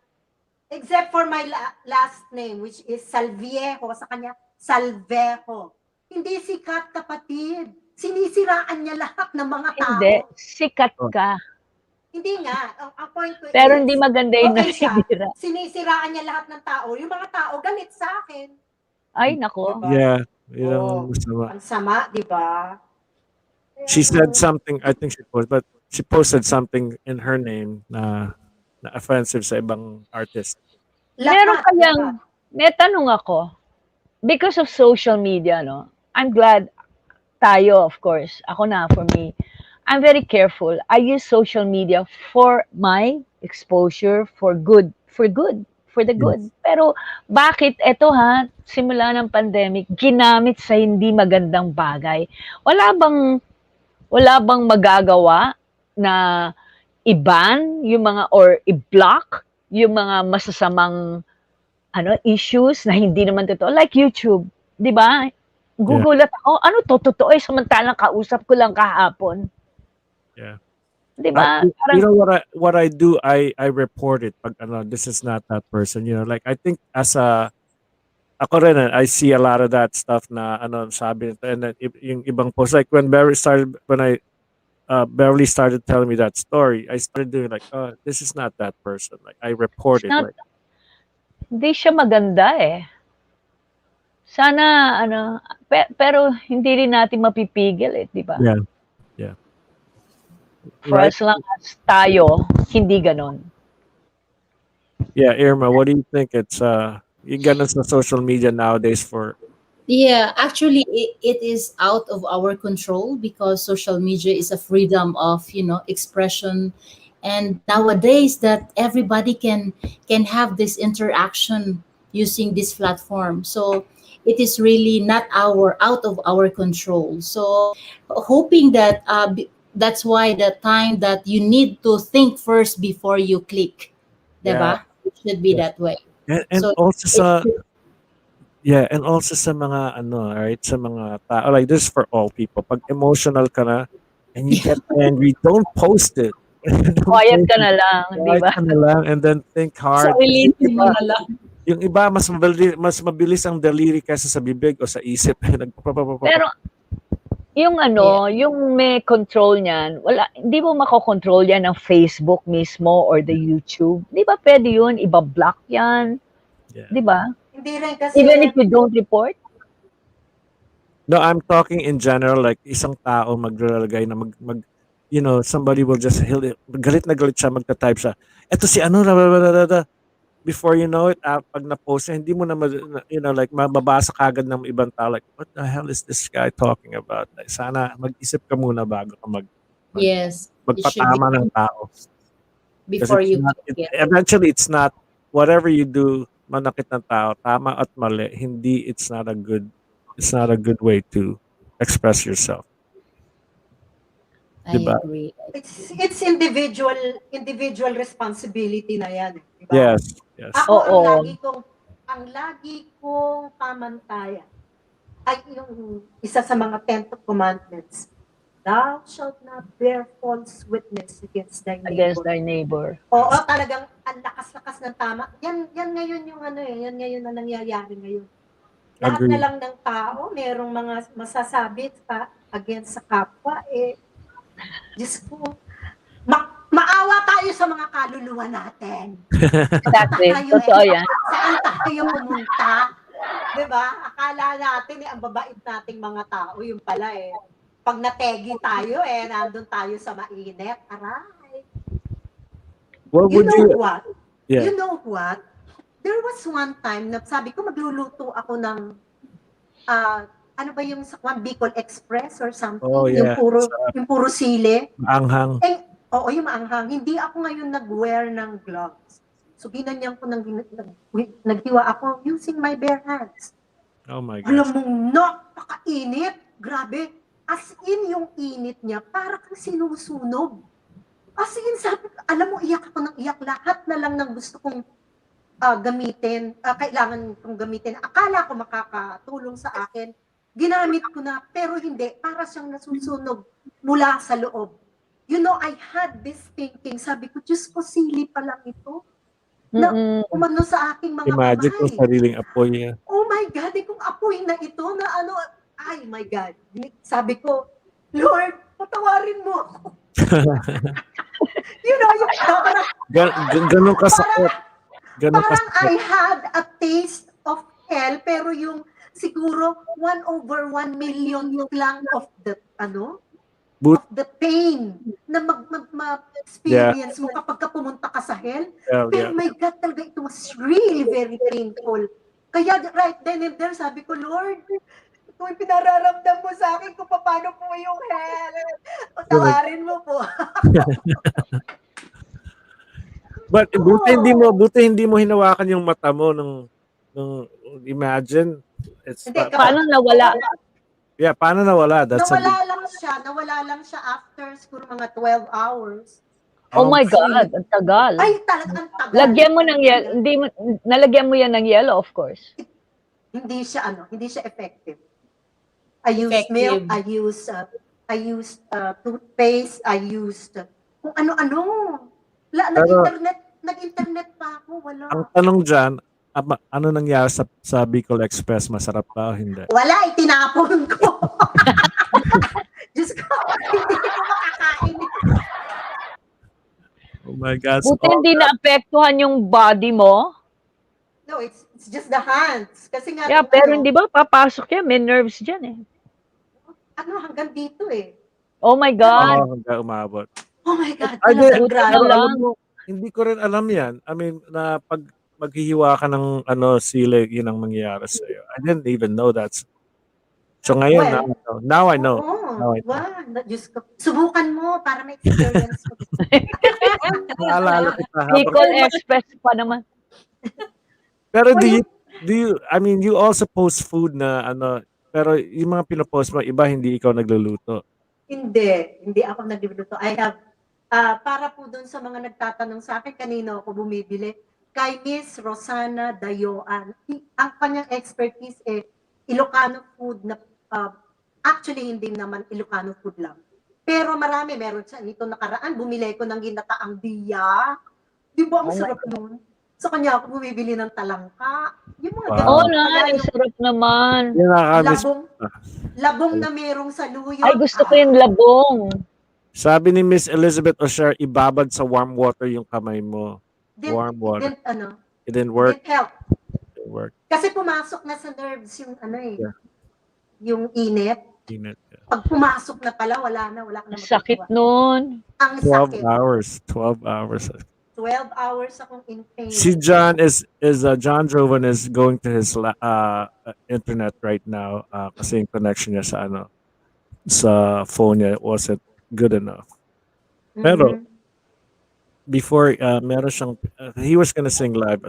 Except for my last name, which is Salviejo. Sa kanya, Salvejo. Hindi sikat, kapatid. Sinisiraan niya lahat ng mga tao. Hindi, sikat ka. Hindi nga. Ang point ko Pero hindi maganda yung nasisira. Sinisiraan niya lahat ng tao. Yung mga tao, galit sa akin. Ay, nako. Diba? Yeah. Yun ang sama, di ba? She said something, I think she posted something in her name na offensive sa ibang artist. Meron kayang, may tanong ako, because of social media, no? I'm glad tayo, of course, ako na, for me, I'm very careful. I use social media for my exposure, for the good. Pero bakit ito simula ng pandemic, ginamit sa hindi magandang bagay? Wala bang magagawa na i-ban yung mga or i-block yung mga masasamang issues na hindi naman totoo. Like YouTube, di ba? Yeah. Gugulat ako, ano to, totoo samantalang kausap ko lang kahapon. Yeah. Di ba? You Parang, know what I do? I report it. Pag this is not that person. You know, like I think as a ako rin, I see a lot of that stuff na sabi nito, and then yung ibang post like when Beverly started telling me that story, I started doing like, oh, this is not that person. Like I report it's it. not, Like hindi siya maganda eh. Sana, pero hindi rin natin mapipigil eh, di ba? yeah, yeah. For Right? as long as tayo, hindi ganon. Yeah, Irma, what do you think? It's you get on social media nowadays for Yeah, actually, it is out of our control because social media is a freedom of expression, and nowadays that everybody can have this interaction using this platform. So it is really not out of our control. So hoping that that's why the time that you need to think first before you click, yeah, diba? It should be yes. that way. And So also it sa and also sa mga right, sa mga tao, like this is for all people. Pag emotional ka na and you get angry, don't post it. Don't Quiet post ka it. na lang, di Quiet ba? ka na lang and then think hard. Kasi sarilitin mo na lang. yung iba mas mabilis ang daliri kaysa sa bibig o sa isip. Pero, yung yung may control niyan, hindi mo makokontrol yan ng Facebook mismo or the YouTube. Di ba pwede yun? Iba-block yan. Di ba? Hindi rin kasi, Even if you don't report? No, I'm talking in general, like isang tao maglalagay na somebody will just galit na galit siya, magta-type siya. Eto si ano, before you know it, pag na-post niya, hindi mo na, like mababasa kagad ng ibang tao, like, what the hell is this guy talking about? Like, sana mag-isip ka muna bago ka Yes, it should magpatama be ng tao. before you Eventually, it's not, whatever you do, manakit ng tao, tama at mali, it's not a good way to express yourself. I agree. it's individual responsibility na yan. Diba? Yes. Ako, ang lagi kong pamantayan ay yung isa sa mga 10 commandments. Thou shalt not bear false witness against thy neighbor. Oo, talagang ang lakas-lakas ng tama. Yan ngayon yung yan ngayon na nangyayari ngayon. Lahat Agree. na lang ng tao, merong mga masasabi against sa kapwa, Diyos ko, maawa tayo sa mga kaluluwa natin. Exactly. Totoo yan. Saan tayo pumunta? Diba? Akala natin, ang babait nating mga tao, yung pala pag nategi tayo, nandun tayo sa mainit. Aray. What You would know you? what? Yeah. You know what? There was one time na sabi ko magluluto ako ng ano ba yung sa Bicol Express or something? Oh, yeah. Yung puro sili. Maanghang. Oo, yung maanghang. Hindi ako ngayon nag-wear ng gloves. So, ginanyan ko, naghiwa ako using my bare hands. Oh my Alam gosh. mo, napakainit. Grabe. As in, yung init niya, para kang sinusunog. As in, alam mo, iyak ako ng iyak. Lahat na lang ng gusto kong gamitin, kailangan kong gamitin. Akala ko makakatulong sa akin. Ginamit ko na, pero hindi. Para siyang nasusunog mula sa loob. You know, I had this thinking. Sabi ko, Diyos ko, sili pa lang ito. Na umano sa aking mga Imagine kung kamay. sariling apoy niya. Oh my God, kung apoy na ito, na ay my God. Sabi ko, Lord, patawarin mo ako. You know, yung parang, Ganun kasakit. Parang I had a taste of hell, pero yung siguro 1/1 million lang of the of the pain na ma-experience mo kapag pumunta ka sa hell. Pero my God, talaga it was really very painful. Kaya right then and there, sabi ko, Lord, kung pinararamdam mo sa akin kung paano po yung hell, patawarin mo po. But buti hindi mo hinawakan yung mata mo nung imagine. Paano nawala? Yeah, paano nawala? Nawala lang siya after siguro mga 12 hours. Oh my So, God, ang tagal. Ay, talagang ang tagal. Lagyan mo ng yellow, hindi mo, nalagyan mo yan ng yellow, of course. Hindi siya effective. I used milk, I used toothpaste, I used kung ano-ano. Pero Nag-internet pa ako, wala. ang tanong dyan, ano nangyari sa Bicol Express? Masarap ba o hindi? Wala, itinapon ko. Diyos ko, hindi ko makakain. Oh my God. Buti hindi naapektuhan yung body mo. No, it's just the hands. Kasi nga, Yeah, pero hindi ba papasok yan? May nerves dyan eh. hanggang dito eh. Oh my God. Hanggang umabot. Oh my God, Ay, talagang grabe. pero alam mo, hindi ko rin alam yan. I mean, na pag maghihiwa ka ng sili, yun ang mangyayari sa'yo. I didn't even know that. So ngayon, now I know. Now I know. Wow, Diyos ko. Subukan mo para may experience mo. Naalala kita habang- Bicol Express pa naman. Pero do you, I mean, you also post food na pero yung mga pinopost mo, iba hindi ikaw nagluluto. Hindi ako nagluluto. I have, para po doon sa mga nagtatanong sa akin, kanino ako bumibili, kay Miss Rosana Dayoan. Ang kanyang expertise Ilocano food na, actually hindi naman Ilocano food lang. Pero meron siya. Nito nakaraan, bumili ko ng ginataang biya. Di ba ang sarap nun? Sa kanya ako bumibili ng talangka. Yung mga ganun. Oh, nice. Sarap naman. Labong na merong saluyo. Ay, gusto ko yung labong. Sabi ni Miss Elizabeth Osher, ibabad sa warm water yung kamay mo. Warm water. It didn't work. It didn't help. It didn't work. Kasi pumasok na sa nerves yung Yeah. yung init. Yeah. Pag pumasok na pala, wala ka na Sakit nun. Ang 12 sakit. hours. 12 hours. 12 hours akong in pain. Si John John Joven is going to his internet right now kasi yung connection niya sa phone niya wasn't good enough. Pero before meron siyang he was gonna sing live.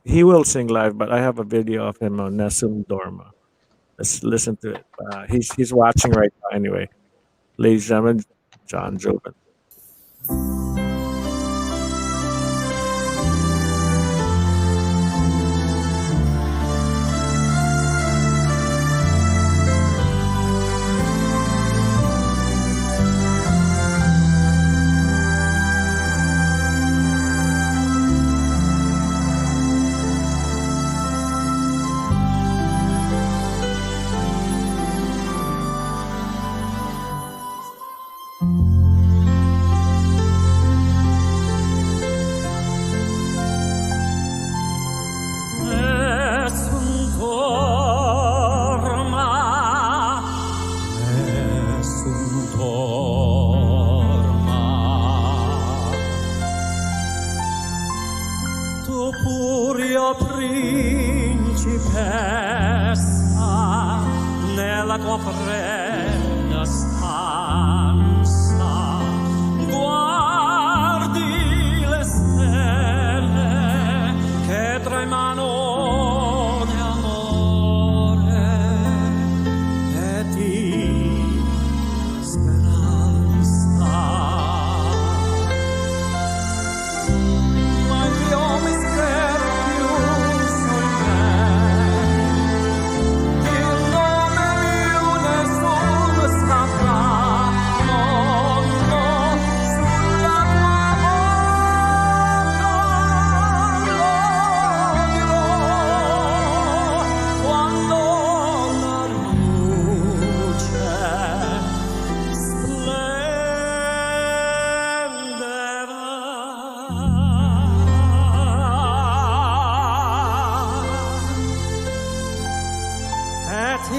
He will sing live, but I have a video of him on Nessun Dorma. Let's listen to it. He's watching right now anyway. Ladies and gentlemen, John Joven.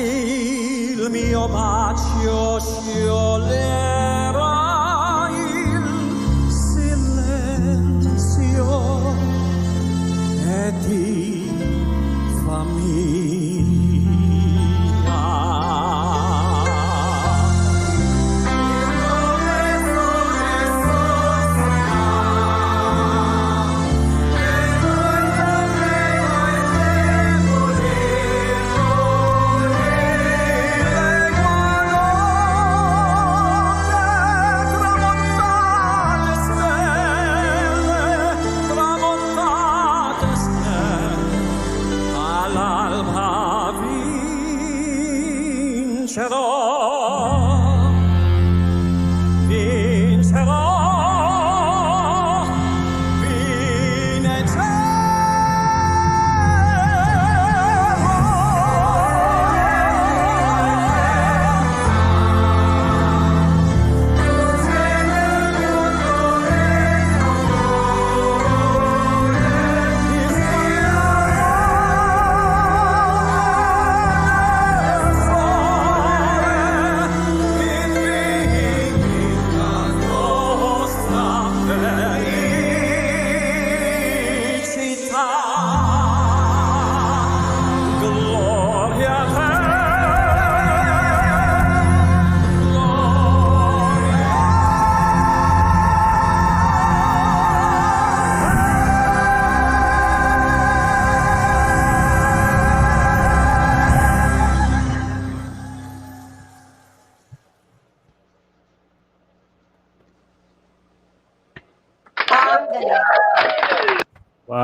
il mio bacio scioglierà il silenzio e ti fa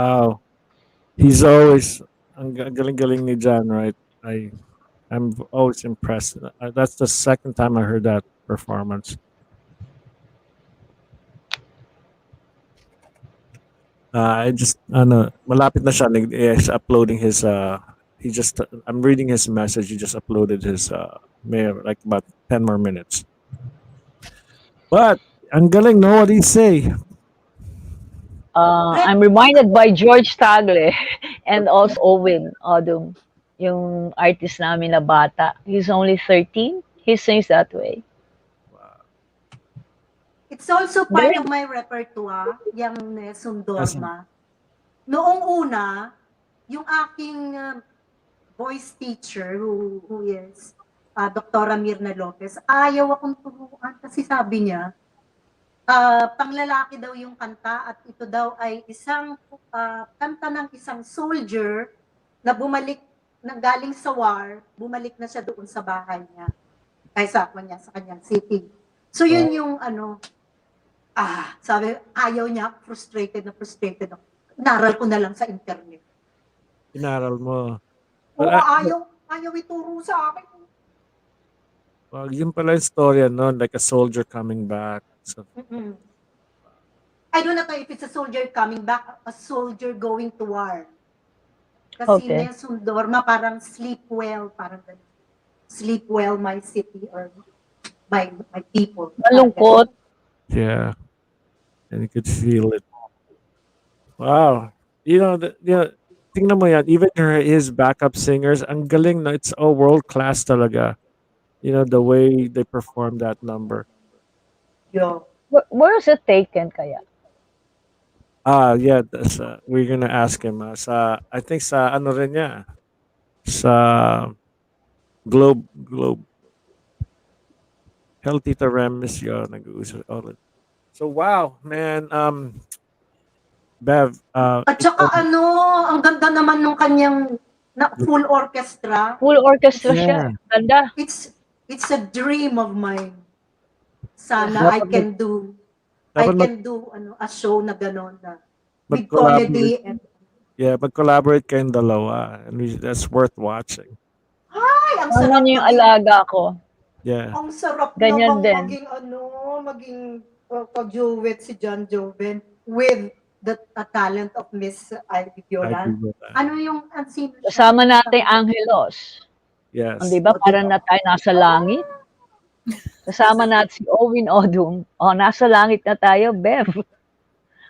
Wow. He's always ang galing-galing ni Jan, right? I'm always impressed. That's the second time I heard that performance. I just ano, malapit na siya is uploading his he just I'm reading his message. He just uploaded his may like about 10 more minutes. But ang galing, no? What do you say? I'm reminded by George Tagle and also Owen Odum, yung artist namin na bata. He's only 13. He sings that way. It's also part Galing. of my repertoire, yung Nessun Yes. Dorma. Noong una, yung aking voice teacher, who is Dr. Mirna Lopez, ayaw akong turuan kasi sabi niya, panglalaki daw yung kanta at ito daw ay isang kanta ng isang soldier na bumalik, na galing sa war, bumalik na siya doon sa bahay niya. Ay sa kanyang city. So yun yung sabi, ayaw niya, frustrated na frustrated ako. Naral ko na lang sa internet. Inaral mo. Oo, But ayaw ituro sa akin. well, yun pala yung story, no? Like a soldier coming back. So, I don't know if it's a soldier coming back, a soldier going to war. Kasi Okay. Nessun Dorma, parang sleep well, parang ganun. Sleep well, my city, or my people. Malungkot. yeah. And you could feel it. Wow. Tingnan mo yan, even his backup singers, ang galing, no? It's all world class talaga. The way they perform that number. Yeah. Where is it taken kaya? Yeah, we're gonna ask him. I think sa ano rin niya, sa Globe. Healthy to Remis yun, nag-uusap ulit. So wow, man, Bev, At saka ang ganda naman nung kanyang full orchestra. Full orchestra siya. Yeah. Ganda. It's a dream of mine. Sana I can do a show na gano'n na with comedy and mag-collaborate kayong dalawa, and that's worth watching. ang Ano sarap niyo yung alaga ko? Yeah. Ang sarap Ganyan namang din. maging pag-duet si John Joven with the talent of Miss Violan. Ano yung sino siya? Kasama natin Angelos. Yes. Di ba? Parang na tayo nasa langit. Kasama natin si Owen Odum. Nasa langit na tayo, Bev.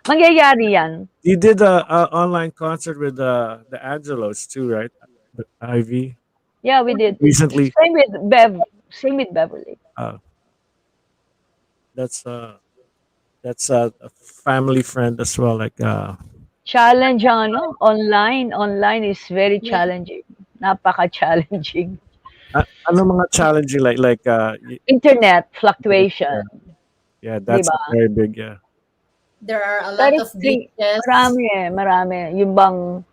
Mangyayari yan. You did a online concert with the Angelos too, right? The Ivy. Yeah, we did. Recently. Same with Bev. Same with Beverley. That's a family friend as well. Like Challenge online is very challenging. Napaka-challenging. ano mga challenging like Internet fluctuation. Yeah, that's Diba? very big. Yeah. There are a lot of glitches. Marami. Yung bang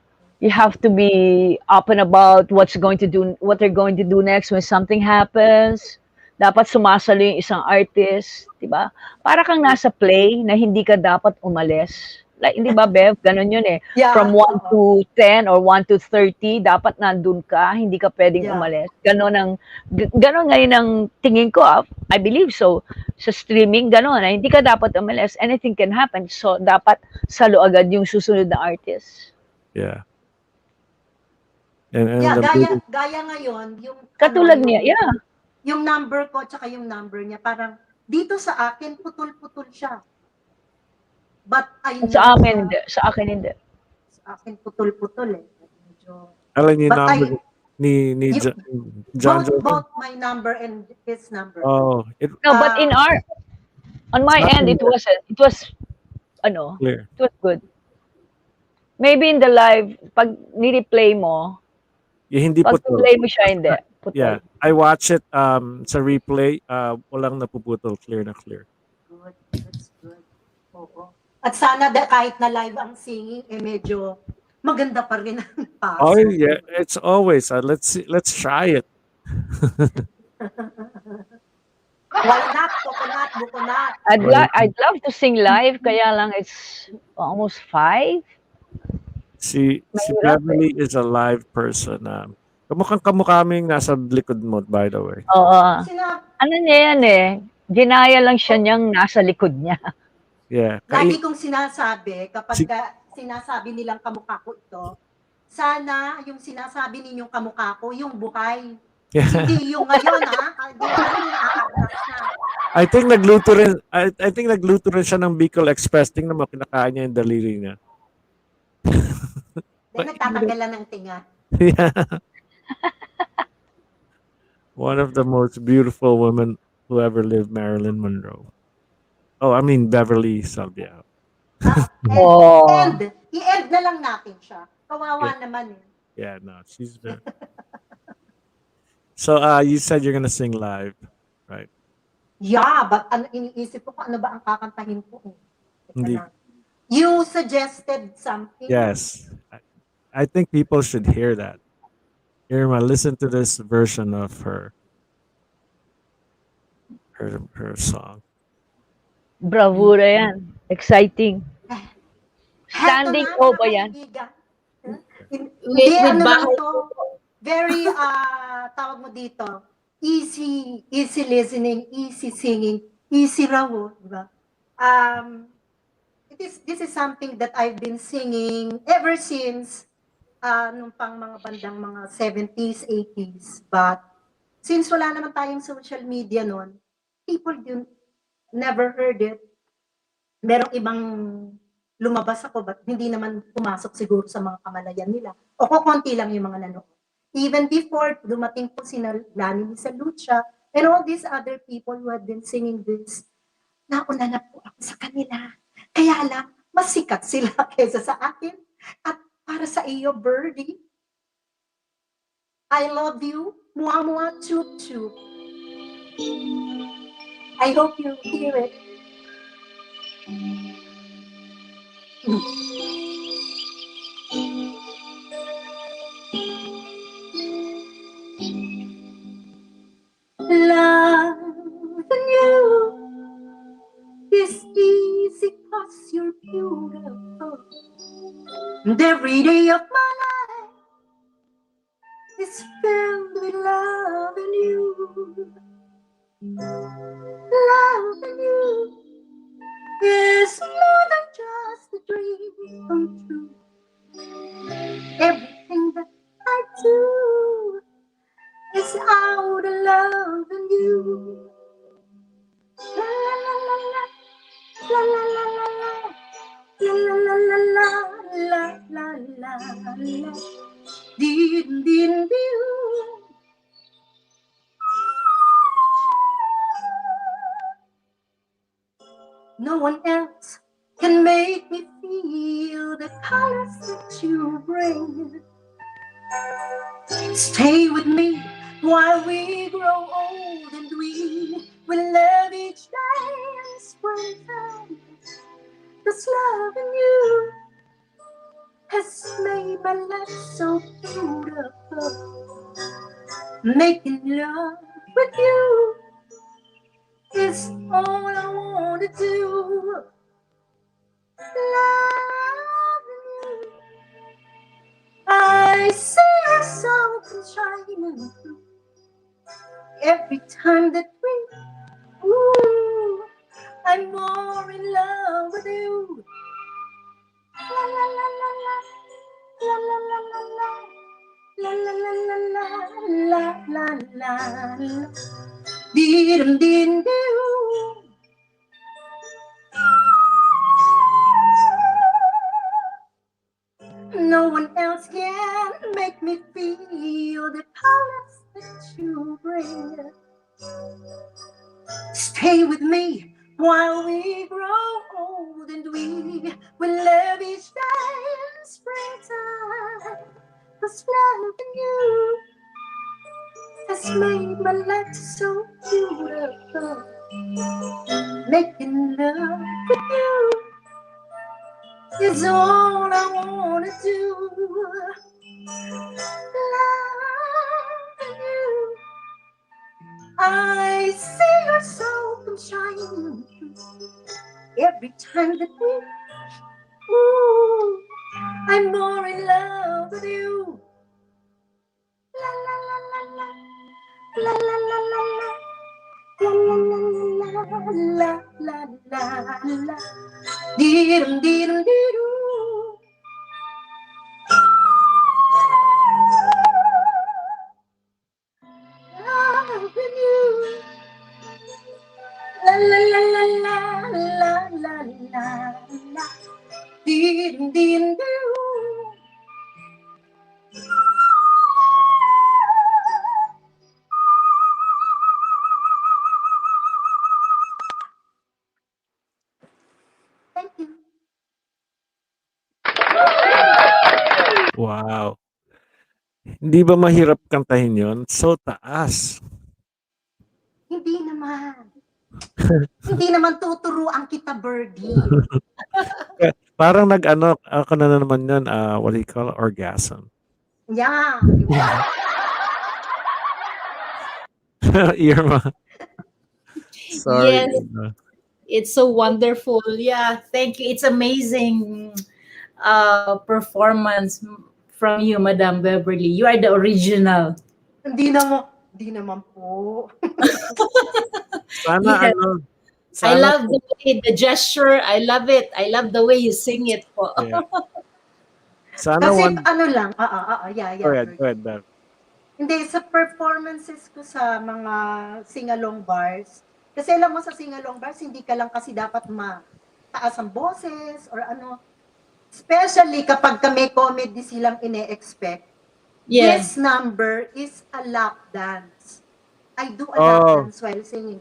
you have to be up and about what they're going to do next when something happens. Dapat sumasalo yung isang artist, di ba? Para kang nasa play na hindi ka dapat umalis. Like, di ba, Bev? Ganon yun eh. Yeah. From 1 to 10 or 1 to 30, dapat nandun ka, hindi ka pwedeng umalis. Ganon ngayon ang tingin ko, I believe so. Sa streaming, ganon, hindi ka dapat umalis. Anything can happen. So, dapat salo agad yung susunod na artist. Yeah. And gaya ngayon, yung katulad niya, yeah. Yung number ko tsaka yung number niya, parang dito sa akin putol-putol siya. But I know Sa akin hindi. Sa akin putol-putol eh. Medyo, alam niyo yung number ni John Joven? both my number and his number. Oh, no, but on my end it was clear. It was good. Maybe in the live pag ni-replay mo, hindi pag putol. play mo siya hindi. Putol. Yeah, I watch it sa replay, walang napuputol, clear na clear. Good, that's good. Oo. At sana kahit na live ang singing, medyo maganda pa rin ang paso. Oh yeah, it's always. Let's try it. Why not? Coconut. I'd love to sing live, kaya lang it's almost 5. Si Mahirap eh. Beverly is a live person. Kamukhang kamukha mo yung nasa likod mo, by the way. Oo. Sina Ano niya yan eh, ginaya lang siya niyang nasa likod niya. Yeah. Lagi kong sinasabi, kapag Si- sinasabi nilang kamukha ko ito, sana yung sinasabi ninyong kamukha ko, yung buhay. Hindi yung ngayon, ha? Hindi yung ngayon, ina-attract na. I think nagluto rin siya ng Bicol Express. Tingnan mo, kinakain niya yung daliri niya. Nagtatanggalan ng tinga. Yeah. One of the most beautiful women who ever lived, Marilyn Monroe. Oh, I mean Beverly Salviejo. I-end na lang natin siya. Kawawa naman eh. Yeah, no, she's there. So, you said you're gonna sing live, right? Yeah, but iniisip ko kung ano ba ang kakantahin ko eh. Hindi. You suggested something. Yes. I think people should hear that. Irma, listen to this version of her song. Bravura yan. Exciting. Standing O ba yan? Hindi, ano lang to. Very, tawag mo dito, easy listening, easy singing, easy raw, diba? This is something that I've been singing ever since nung pang mga bandang mga 70s, 80s. But since wala naman tayong social media noon, people never heard it. Merong ibang lumabas ako, but hindi naman pumasok siguro sa mga kamalayan nila. O konti lang yung mga nanood. Even before, dumating po sina Lani sa Lucha, and all these other people who had been singing this, nauna na po ako sa kanila. Kaya lang, mas sikat sila kaysa sa akin. At para sa iyo, Birdie, I love you. Mua mua chup chup. I hope you hear it. Loving you is easy 'cause you're beautiful. And every day of my life is filled with loving you. Loving you is more than just a dream come true. Everything that I do is out of loving you. La la la la la, la la la la la, la la la la la, la la la la, din din din. No one else can make me feel the colors that you bring. Stay with me while we grow old and we will love each day in springtime. 'Cause loving you has made my life so beautiful. Making love with you is all I wanna do. Loving you, I see your soul shining through. Every time that we, ooh, I'm more in love with you. La la la la la, la la la la la, la la la la la, la la la la, dee dee dee. No one else can make me feel the colors that you bring. Stay with me while we grow old and we will love each day in springtime. 'Cause loving you has made my life so beautiful. Making love with you is all I wanna do. Loving you, I see your soul come shining every time that we, ooh, I'm more in love with you. La la la la la. La la la la la. La la la la la. La la la la. Dirum dirum dirum. Loving you. La la la la la la la la la. Dirum dirum dirum. Thank you. Wow. Hindi ba mahirap kantahin yun? So taas. Hindi naman. Hindi naman tuturuan kita, Birdie. Parang nag-ano, ako na naman yun, what do you call it? Orgasm. Yeah, di ba? Irma. Sorry. Yes, it's so wonderful. Yeah, thank you. It's amazing performance from you, Madam Beverly. You are the original. Hindi naman po. Sana Yes. ano, I sana love the way, the gesture. I love it. I love the way you sing it po. Yeah. Sana Kasi one. ano lang, yeah, Go ahead, Birdie. go ahead, Bev. Hindi, sa performances ko sa mga sing-along bars, kasi alam mo sa sing-along bars, hindi ka lang kasi dapat mataas ang boses or ano. Especially kapag may comedy silang ine-expect. Yeah. This number is a lap dance. I do a lap Oh. dance while singing.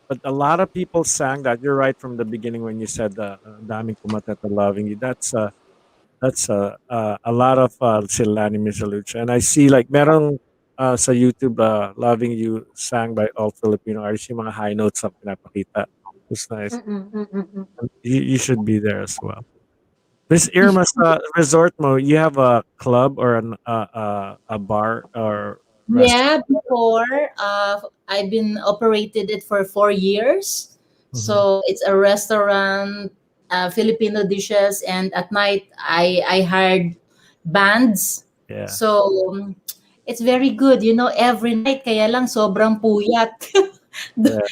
But a lot of people sang that. You're right from the beginning when you said daming kumata to loving you. That's a lot of sila ni Miss Lucha. And I see like merong sa YouTube Loving You sang by all Filipino artists. Yung mga high notes na pinapakita. It's nice. You should be there as well. Miss Irma, sa resort mo, you have a club or a bar or restaurant? Yeah, before I've been operated it for 4 years. So it's a restaurant, Filipino dishes, and at night I hired bands. Yeah. So it's very good. You know, every night kaya lang sobrang puyat.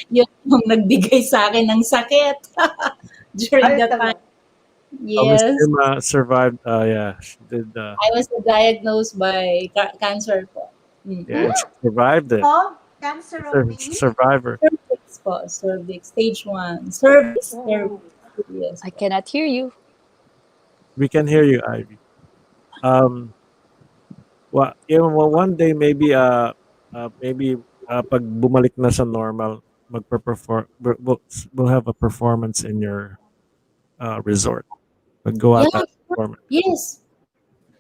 Yun yung nagbigay sa akin ng sakit during that time. Miss Yes. Irma survived. Yeah, she did. I was diagnosed by cancer po. Yeah, she survived it. Oh, cancer of the Survivor. Cervix po. Cervix. Stage 1. Cervix. Yes. I cannot hear you. We can hear you, Ivy. One day maybe pag bumalik na sa normal, magpe-perform we'll have a performance in your resort. Maggawa tayo ng performance. Yes.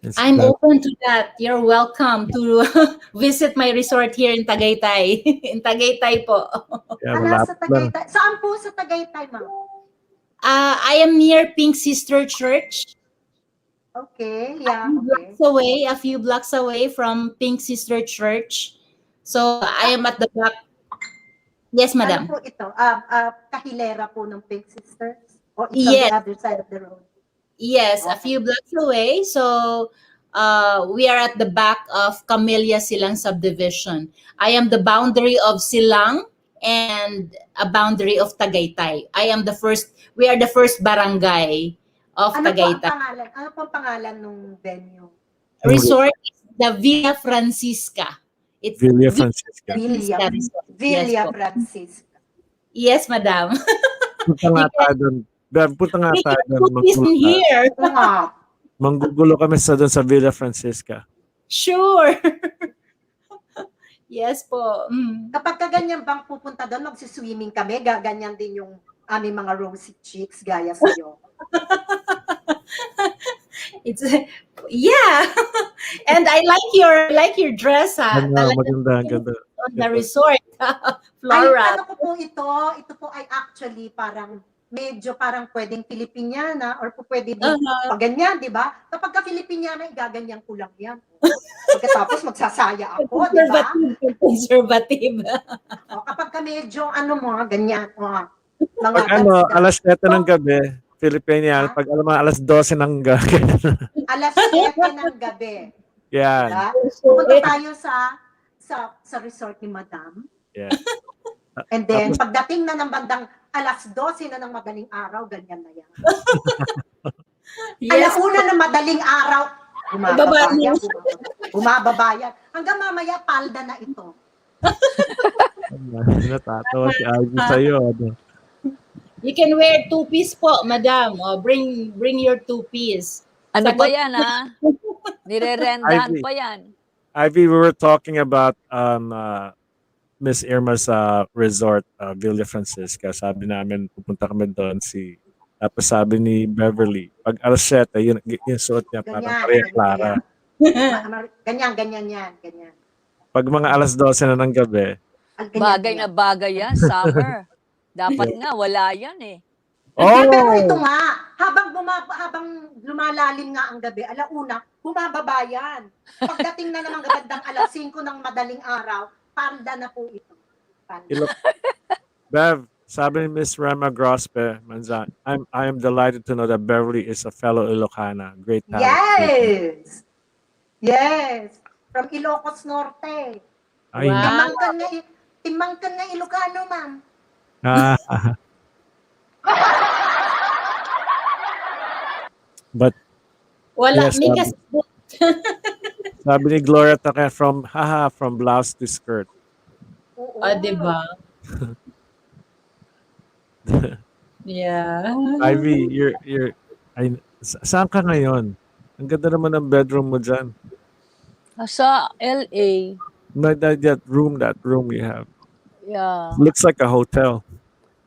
It's I'm that- open to that. You're welcome to visit my resort here in Tagaytay. In Tagaytay po. Yeah, Sa Tagaytay. Saan po sa Tagaytay, ma'am? I am near Pink Sister Church. Okay, yeah, A few blocks away from Pink Sister Church. So I am at the back. Yes, madam. Ano po ito? Kahilera po ng Pink Sisters? Or it's Yes. on the other side of the road? Yes, a few blocks away. So we are at the back of Camellia Silang subdivision. I am the boundary of Silang and a boundary of Tagaytay. We are the first barangay of Tagaytay. Ano po ang pangalan ng venue? Resort is the Villa Francisca. It's Villa Francisca. Villa po. Francisca. Yes, madam. Punta nga tayo doon. Punta nga tayo doon. Listen here. Manggugulo kami doon sa Villa Francisca. Sure. Yes po. Kapag ganyan bang pupunta doon, magsiswimming kami, ganyan din yung aming mga rosy cheeks gaya sa'yo. It's yeah. And I like your dress ha. Maganda. On the resort. Flora. Ay, ano ko po ito? Ito po ay actually medyo parang pwedeng Filipiniana or po pwede din pag ganyan, di ba? Kapag ka-Filipiniana, igaganyan ko lang yan. Pagkatapos magsasaya ako, di ba? Conservative. Kapag ka medyo ganyan. Pag alas 7 ng gabi, Filipinian, pag alam mo, alas 12 ng gabi. Alas 7 ng gabi. Yan. Diba? Pupunta tayo sa resort ni Madam. Yes. And then, Tapos, pagdating na ng bandang alas 12 na ng madaling araw, ganyan na yan. Yes. Alauna na madaling araw, Baba bumababayan, mo. bumababayan. Hanggang mamaya, palda na ito. natatawa si Ivy sa'yo. Ano? You can wear two-piece po, madam. Bring your two-piece. Ano pa Sagot yan, ha? Nirerendahan Ivy. pa yan. Ivy, we were talking about Miss Irma's resort, Villa Francisca. Sabi namin, pupunta kami doon tapos sabi ni Beverly, pag alas 7, yung suot niya parang Maria Clara. Ganyan yan. Ganyan. Pag mga alas 12 na ng gabi, Bagay na bagay yan, summer. Dapat nga, wala yan eh. Pero ito nga, habang lumalalim nga ang gabi, alauna, bumababa yan. Pagdating na naman gabandang alas 5 ng madaling araw, palda na po ito. Bev, sabi ni Miss Rema Grospe, Manzan, I am delighted to know that Beverly is a fellow Ilocana. Great talent. Yes. From Ilocos Norte. Ay, Timangkan nga Ilocano, ma'am. But Wala, yes, may kasabot. sabi ni Gloria Taque from blouse to skirt. Diba? Yeah. Ivy, saan ka ngayon? Ang ganda naman ng bedroom mo dyan. Sa LA. That room you have. Yeah. Looks like a hotel.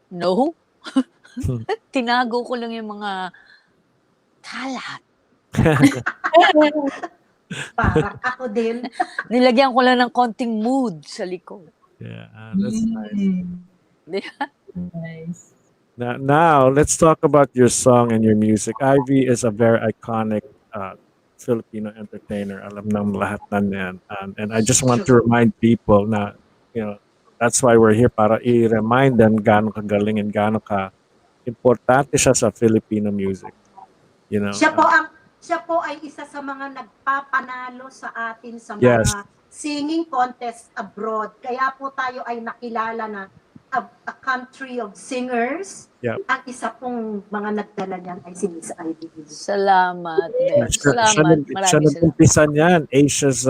No. Tinago ko lang yung mga kalat. Parang ako din. Nilagyan ko lang ng konting mood sa likod. Yeah, that's nice. Nice. Now, let's talk about your song and your music. Ivy is a very iconic Filipino entertainer. Alam ng lahat na yan. And I just want to remind people na, that's why we're here, para i-remind them gaano kagaling and gaano ka importante siya sa Filipino music. Siya po ay isa sa mga nagpapanalo sa atin sa mga singing contest abroad. Kaya po tayo ay nakilala na a country of singers. Yep. Ang isa pong mga nagdala niyan ay si Miss Ivy. Salamat. Salamat. Siya nag-umpisa niyan. Asia's,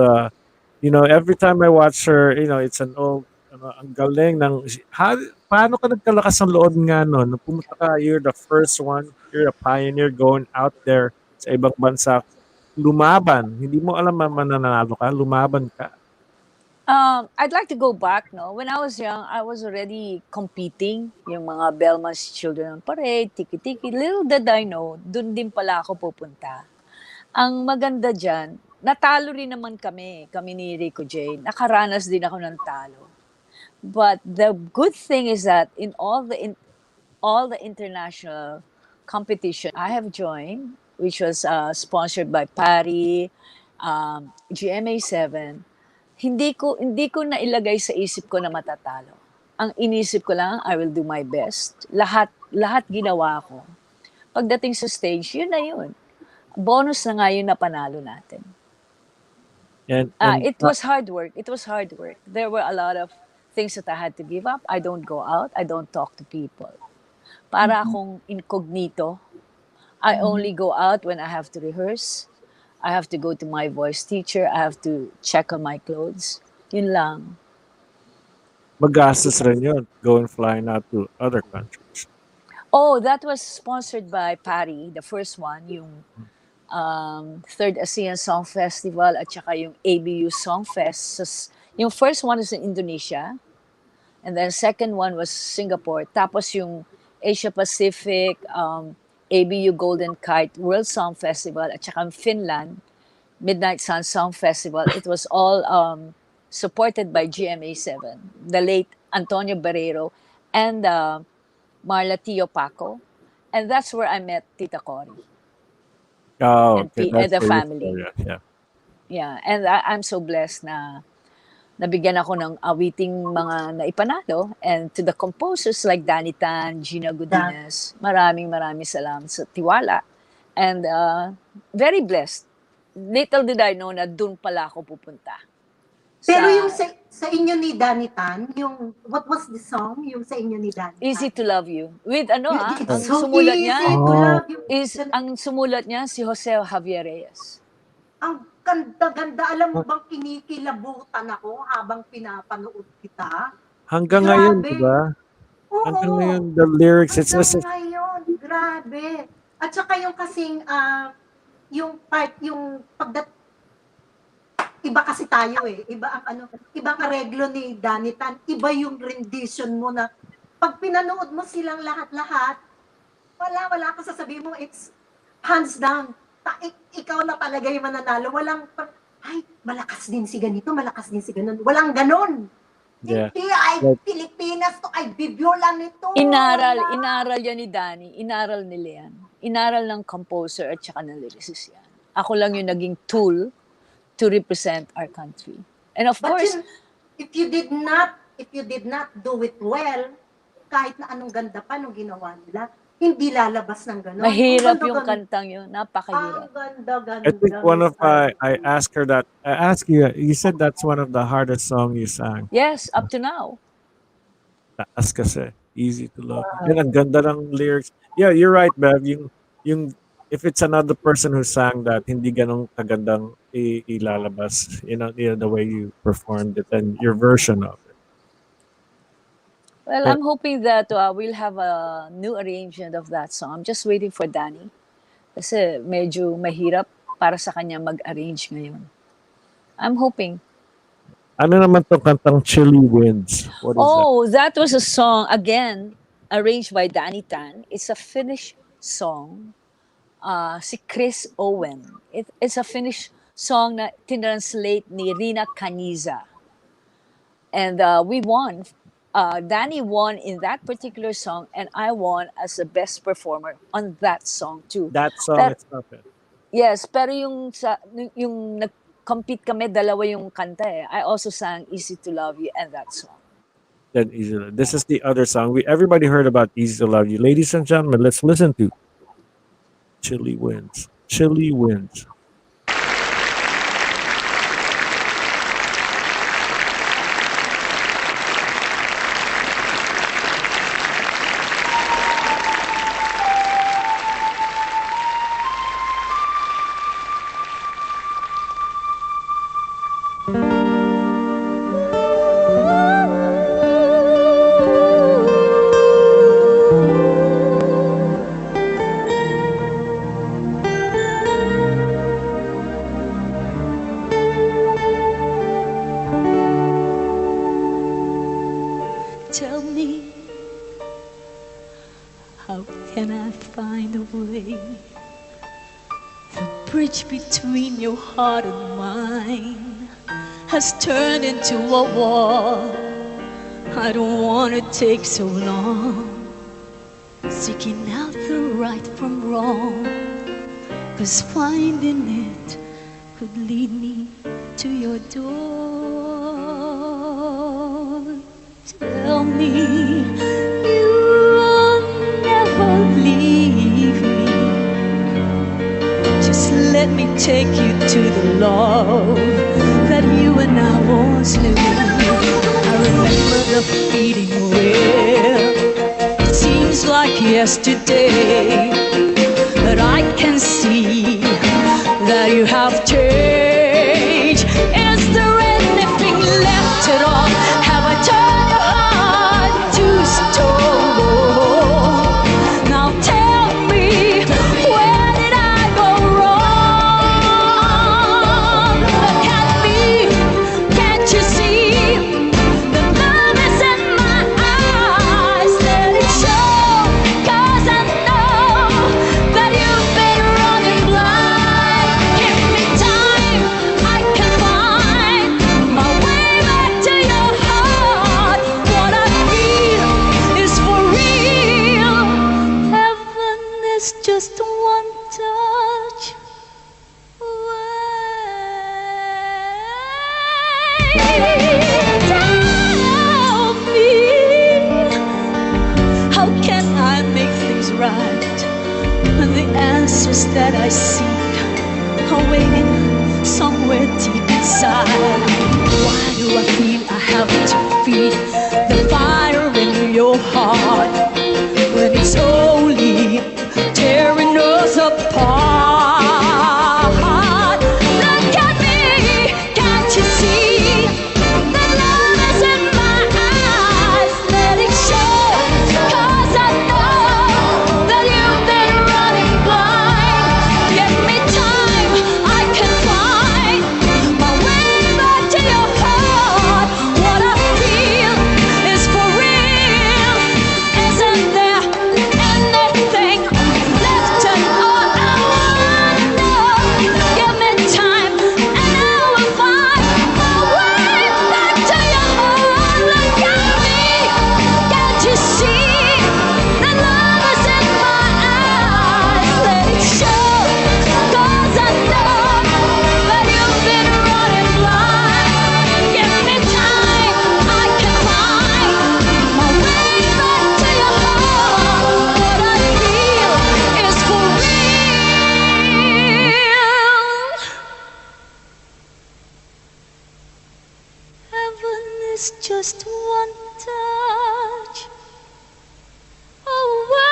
every time I watch her, it's an old, ang galing ng, paano ka nagkalakas ng loob nga nun? Nung pumunta ka, you're the first one, you're a pioneer going out there sa ibang bansa, lumaban. Hindi mo alam mananalo ka, lumaban ka. I'd like to go back, no? When I was young, I was already competing. Yung mga Belma's Children on Parade, Tiki-Tiki. Little did I know, dun din pala ako pupunta. Ang maganda dyan, natalo rin naman kami ni Rico Jane. Nakaranas din ako ng talo. But the good thing is that in all the international competition I have joined, which was sponsored by PARI, GMA7, hindi ko nailagay sa isip ko na matatalo. Ang inisip ko lang, I will do my best. Lahat ginawa ko. Pagdating sa stage, yun na yun. Bonus na nga yun na panalo natin. It was hard work. There were a lot of things that I had to give up. I don't go out. I don't talk to people. Para akong incognito. I only go out when I have to rehearse. I have to go to my voice teacher. I have to check on my clothes. Yun lang. Magastos rin yun, flying out to other countries. Oh, that was sponsored by PARI, the first one, yung Third ASEAN Song Festival at saka yung ABU Song Fest. So, yung first one was in Indonesia, and then second one was Singapore. Tapos yung Asia Pacific, ABU Golden Kite World Song Festival at saka Finland Midnight Sun Song Festival. It was all supported by GMA7, the late Antonio Barrero and Marla Tio Paco. And that's where I met Tita Cory. Oh, and the family. Yeah. Yeah, and I'm so blessed na nabigyan ako ng awiting mga naipanalo. And to the composers like Danny Tan, Gina Godinez, maraming salamat sa tiwala. And very blessed. Little did I know na dun pala ako pupunta. Pero yung sa inyo ni Danny Tan, yung, what was the song? Yung sa inyo ni Danny Tan? Easy to Love You. With ang so sumulat easy niya, to love you. ang sumulat niya si Jose Javier Reyes. Ang ganda-ganda. Alam mo bang kinikilabutan ako habang pinapanood kita? Hanggang Grabe. ngayon, di ba? Hanggang ngayon, the lyrics, it's just... Ngayon, grabe. At saka yung kasing, yung part, yung iba kasi tayo iba ang ibang areglo ni Danny Tan, iba yung rendition mo na pag pinanood mo silang lahat-lahat, wala ka sasabihin mo, it's hands down. Ikaw na talaga yung mananalo. Walang, ay, malakas din si ganito, malakas din si ganon. Walang ganon. Yeah. Hindi, ay, Pilipinas to, ay, Violan nito. Inaral yan ni Danny. Inaral nila yan. Inaral ng composer at saka ng lyricist yan. Ako lang yung naging tool to represent our country. And of course, if you did not do it well, kahit na anong ganda pa nung ginawa nila, hindi lalabas ng gano'n. Mahirap yung kantang yun. Napakahirap. Ganda. I think one of I asked her that. I asked you. You said that's one of the hardest songs you sang. Yes, up to now. Taas kasi. Easy to love. And ang ganda ng lyrics. Yeah, you're right, Bev. Yung if it's another person who sang that, hindi ganong kagandang ilalabas. You know, the way you performed it and your version of it. Well, I'm hoping that we'll have a new arrangement of that song. I'm just waiting for Danny. Kasi medyo mahirap para sa kanya mag-arrange ngayon. I'm hoping. Ano naman tong kantang Chilly Winds? What is that was a song, again, arranged by Danny Tan. It's a Finnish song. Si Chris Owen. It's a Finnish song na tinranslate ni Rina Caniza. And we won. Danny won in that particular song, and I won as the best performer on that song too. That song itself. Yes, pero yung nag-compete kami, dalawa yung kanta eh. I also sang Easy to Love You and that song. Then Easy to Love. This is the other song. Everybody heard about Easy to Love You. Ladies and gentlemen, let's listen to Chilly Winds. Chilly Winds. Tell me, how can I find a way? The bridge between your heart and mine has turned into a wall. I don't want to take so long seeking out the right from wrong, 'cause finding it could lead me to your door. Tell me you'll never leave me. Just let me take you to the love that you and I once knew. I remember the feeling well. It seems like yesterday, but I can see that you have changed. Is there anything left at all? Have I turned your heart to stone? Now tell me, where did I go wrong? Look at me, can't you see? The love is in my eyes, let it show. 'Cause I know that you've been running blind. Give me time, I can find my way back to your heart. What I feel is for real. Heaven is just one touch away. The answers that I seek are waiting somewhere deep inside. Why do I feel I have to feed the fire in your heart when it's only tearing us apart? Look at me, can't you see that love is in my eyes? Let it show, 'cause I know that you've been running blind. Give me time, I can find my way back to your heart. What I feel is for real. Isn't there anything left to know? I wanna know. Give me time, and I will find my way back to your heart. Look at me, can't you see that love is in my eyes? Let it show, 'cause I know that you've been running blind. Give me time, I can find my way back to your heart. What I feel is for real. Heaven is just one touch away.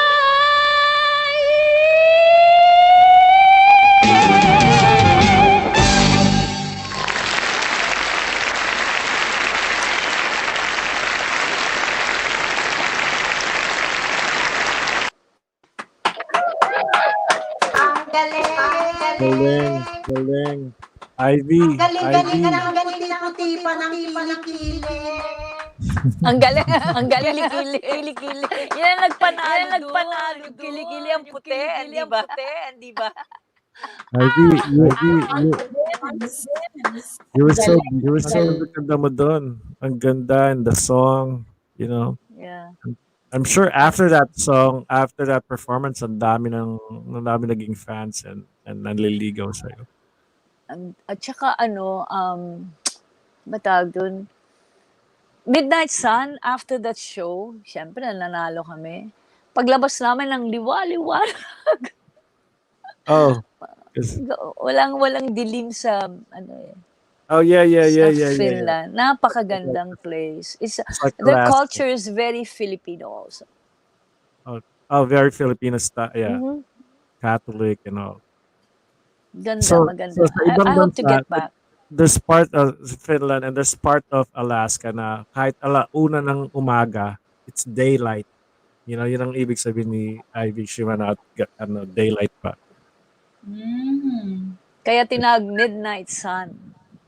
Ang galing! Galing, galing. Ivy, Ang galing-galing Ivy. ng puti-puti pa ng kilikili. Ang galing, ang galing. Kilikili. Yan ang nagpanalo. Kilikili ang puti, di ba? Ivy, you were so Galing. ganda mo doon. Ang ganda and the song, you know. Yeah. I'm sure after that song, after that performance, ang dami naging fans and nanliligaw sa'yo. At saka matawag dun, Midnight Sun, after that show, syempre nanalo kami. Paglabas namin ng liwa-liwanag. Oh. Yes. Walang dilim sa Oh yeah. Finland. Napakagandang place. It's like Their classic. culture is very Filipino also. Oh, very Filipino style. Yeah. Mhm. Catholic and all. Ganda, maganda. So sa ibang I hope to bansa, get back. there's part of Finland and there's part of Alaska na kahit alauna ng umaga, it's daylight. You know, yun ang ibig sabihin ni Ivy Shimano at daylight pa. Kaya tinawag Midnight Sun.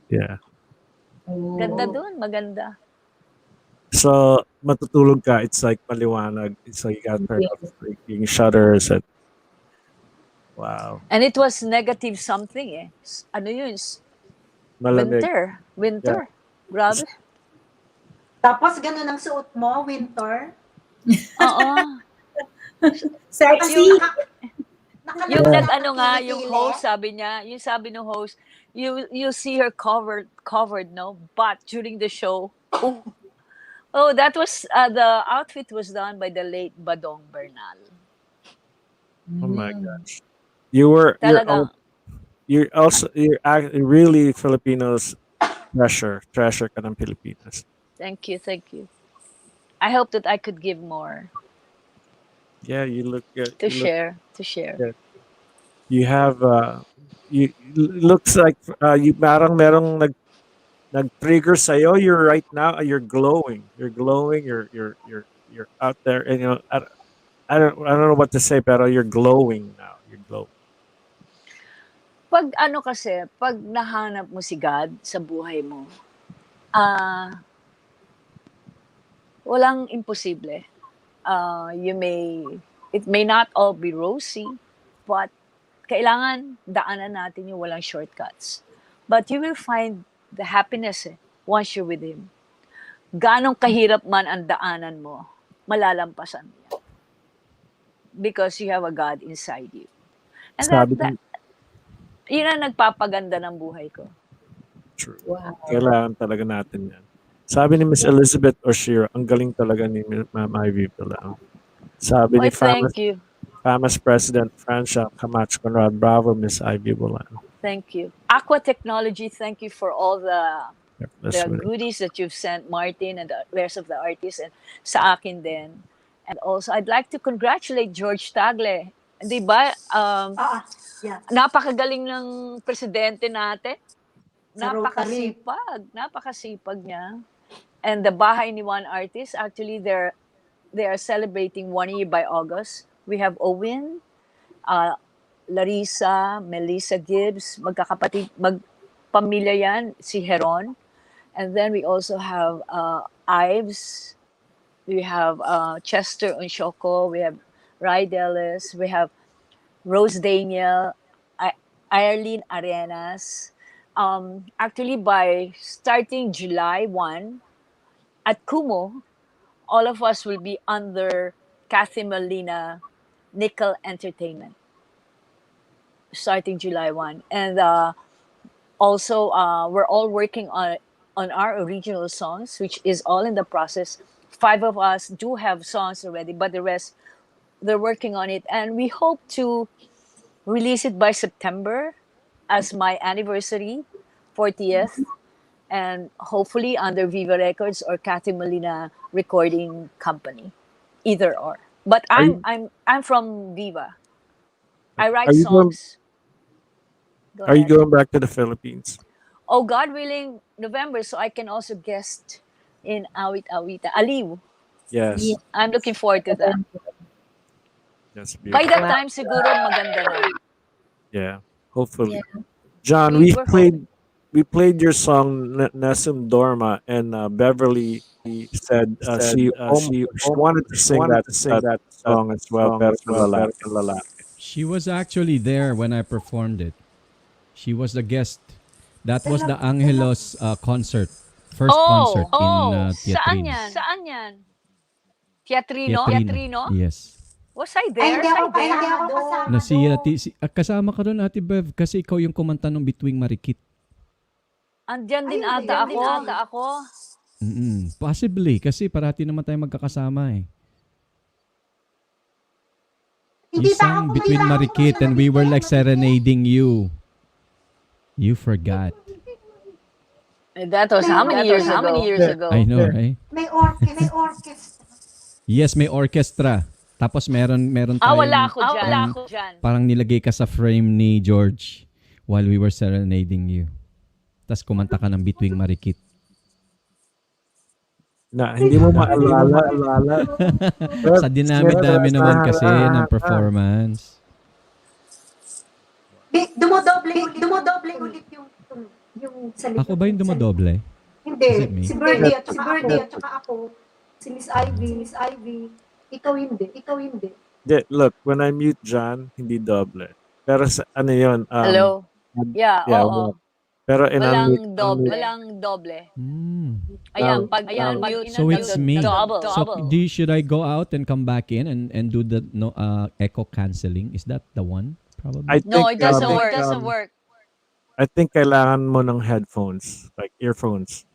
Yeah. Ganda dun, maganda. So, matutulog ka, it's like maliwanag. It's like you got turn off freaking shutters and wow. And it was negative something Ano yun? Malamig. Winter. Grabe. Tapos ganun ang suot mo, winter. Oo. Sexy. Yung yung host, sabi ng host, you see her covered, no? But during the show, that was, the outfit was done by the late Badong Bernal. Oh my gosh. You're really Filipinos treasure ka ng Pilipinas. Thank you. I hope that I could give more. Yeah, you look good. To share. Good. You have looks like you merong nag-trigger sa'yo. You're right now you're glowing. You're out there and I don't know what to say pero you're glowing now. You're glowing. Pag pag nahanap mo si God sa buhay mo, walang imposible. It may not all be rosy, but kailangan daanan natin yung walang shortcuts. But you will find the happiness once you're with Him. Ganong kahirap man ang daanan mo, malalampasan mo. Because you have a God inside you. And yun ang nagpapaganda ng buhay ko. True. Wow. Kailangan talaga natin yan. Sabi ni Miss Elizabeth Oshiro, ang galing talaga ni Ma'am Ivy pala. Sabi ni thank you. PAMAS President Francia Camacho Conrad. Bravo, Miss Ivy Bolan. Thank you. Aqua Technology, thank you for all the That's the really goodies that you've sent Martin and the rest of the artists and sa akin din. And also, I'd like to congratulate George Tagle. Di ba? Yeah. Napakagaling ng presidente natin. Sa Rotary. Napakasipag niya. And the Bahay ni One Artist, actually, they are celebrating 1 year by August. We have Owen, Larissa, Melissa Gibbs, magkakapatid, magpamilya yan, si Heron. And then we also have Ives, we have Chester Unshoko, we have Rydelis, we have Rose Daniel, Irene Arenas. Actually, by starting July 1, at Kumo, all of us will be under Kathy Molina Nickel Entertainment, starting July 1. And also, we're all working on our original songs, which is all in the process. 5 of us do have songs already, but the rest, they're working on it. And we hope to release it by September as my anniversary, 40th. And hopefully under Viva Records or Cathy Molina Recording Company, either or. But I'm from Viva. I write Are you going? songs. Go Are you ahead. going back to the Philippines? Oh, God willing, November, so I can also guest in Awit Awita. Aliw. Yes. I'm looking forward to that. That's By beautiful. that time, siguro maganda na. Yeah, hopefully. Yeah. John, We're we played your song Nessun Dorma, and Beverly said she wanted to sing that song as well, pero lalaki. She was actually there when I performed it. She was the guest. That was the Angelos concert. First concert in Saan Teatrino. yan? Saan yan? Teatrino? Teatrino. Yes. Was I there? Hindi ako kasama Na kasama ka doon, Ate Bev, kasi ikaw yung kumanta ng Bituing Marikit. Andyan din ata ako. Possibly, kasi parati naman tayo magkakasama eh. You sang Between Marikit and we were like serenading you. You forgot. That was how many years ago? I know, right? May orchestra. Yes, may orchestra. Tapos meron tayong wala ako dyan. Parang nilagay ka sa frame ni George while we were serenading you. Tapos kumanta ka ng Bituing Marikit. Hindi mo maalala. Sa dinami-dami naman kasi ng performance. Dumodoble ulit yung salita. Ako ba yung dumodoble? Hindi. Si Birdie at saka ako. Si Miss Ivy. Ikaw hindi. Look, when I mute John, hindi doble. Pero sa ano yun? Hello? Yeah, oo. Pero Walang doble. Ayan, pag mute, so it's me. Double. So should I go out and come back in and do the echo canceling? Is that the one? Probably. No, it doesn't work. I think kailangan mo ng headphones, like earphones.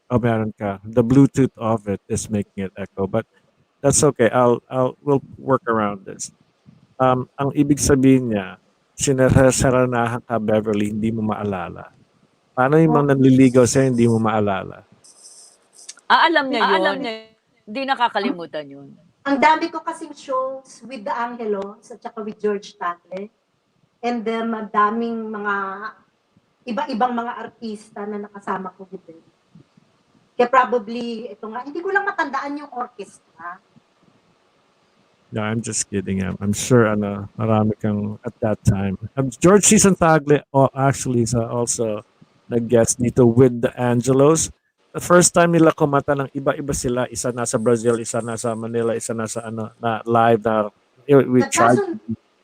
O meron ka. The Bluetooth of it is making it echo, but that's okay. We'll work around this. Ang ibig sabihin niya, sinasaranahan ka, Beverly, hindi mo maalala. Paano yung mga nanliligaw sa'yo, hindi mo maalala? Alam niya yun. Hindi nakakalimutan yun. Ang dami ko kasing shows with the Angelos at saka with George Tagle. And then, madaming mga iba-ibang mga artista na nakasama ko with them. Kaya probably, ito nga, hindi ko lang matandaan yung orchestra. No, I'm just kidding. I'm sure marami kang at that time. George Season Tagle actually is also nag-guest dito with the Angelos. The first time nila kumanta ng iba-iba sila, isa nasa Brazil, isa nasa Manila, isa nasa na live na we tried.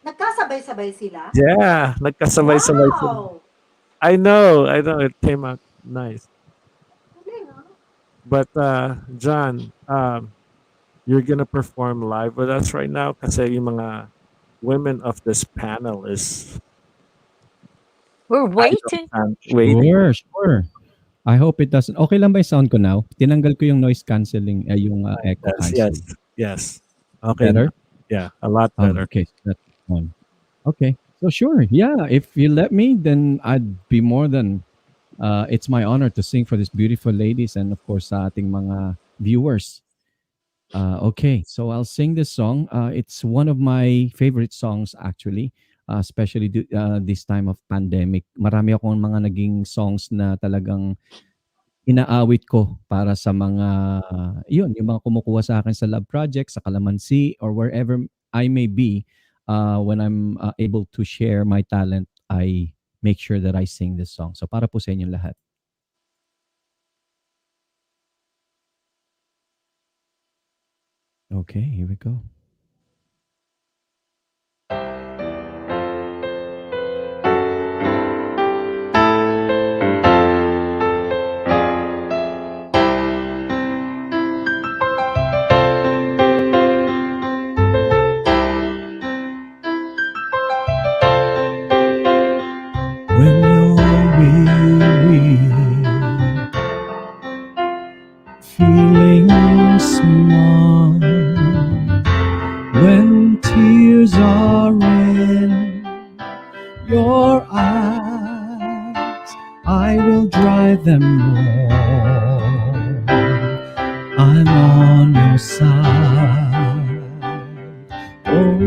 Nagkasabay-sabay sila? Yeah, nagkasabay-sabay sila. I know, it came out nice. But John, you're gonna perform live with us right now kasi yung mga women of this panel is we're waiting. Sure. I hope it doesn't. Okay lang ba yung sound ko now? Tinanggal ko yung noise cancelling, yung echo cancelling. Yes. Okay. Better? Yeah, a lot Oh, better. okay. That's one. Okay. So sure. Yeah. If you let me, then I'd be more than. It's my honor to sing for these beautiful ladies and of course sa ating mga viewers. Okay, so I'll sing this song. It's one of my favorite songs actually, especially this time of pandemic. Marami akong mga naging songs na talagang inaawit ko para sa mga yun, yung mga kumukuha sa akin sa love project, sa Kalamansi or wherever I may be. When I'm able to share my talent, I make sure that I sing this song. So para po sa inyo lahat. Okay, here we go. When you're weary, feeling small, when tears are in your eyes, I will dry them all. I'm on your side. Oh,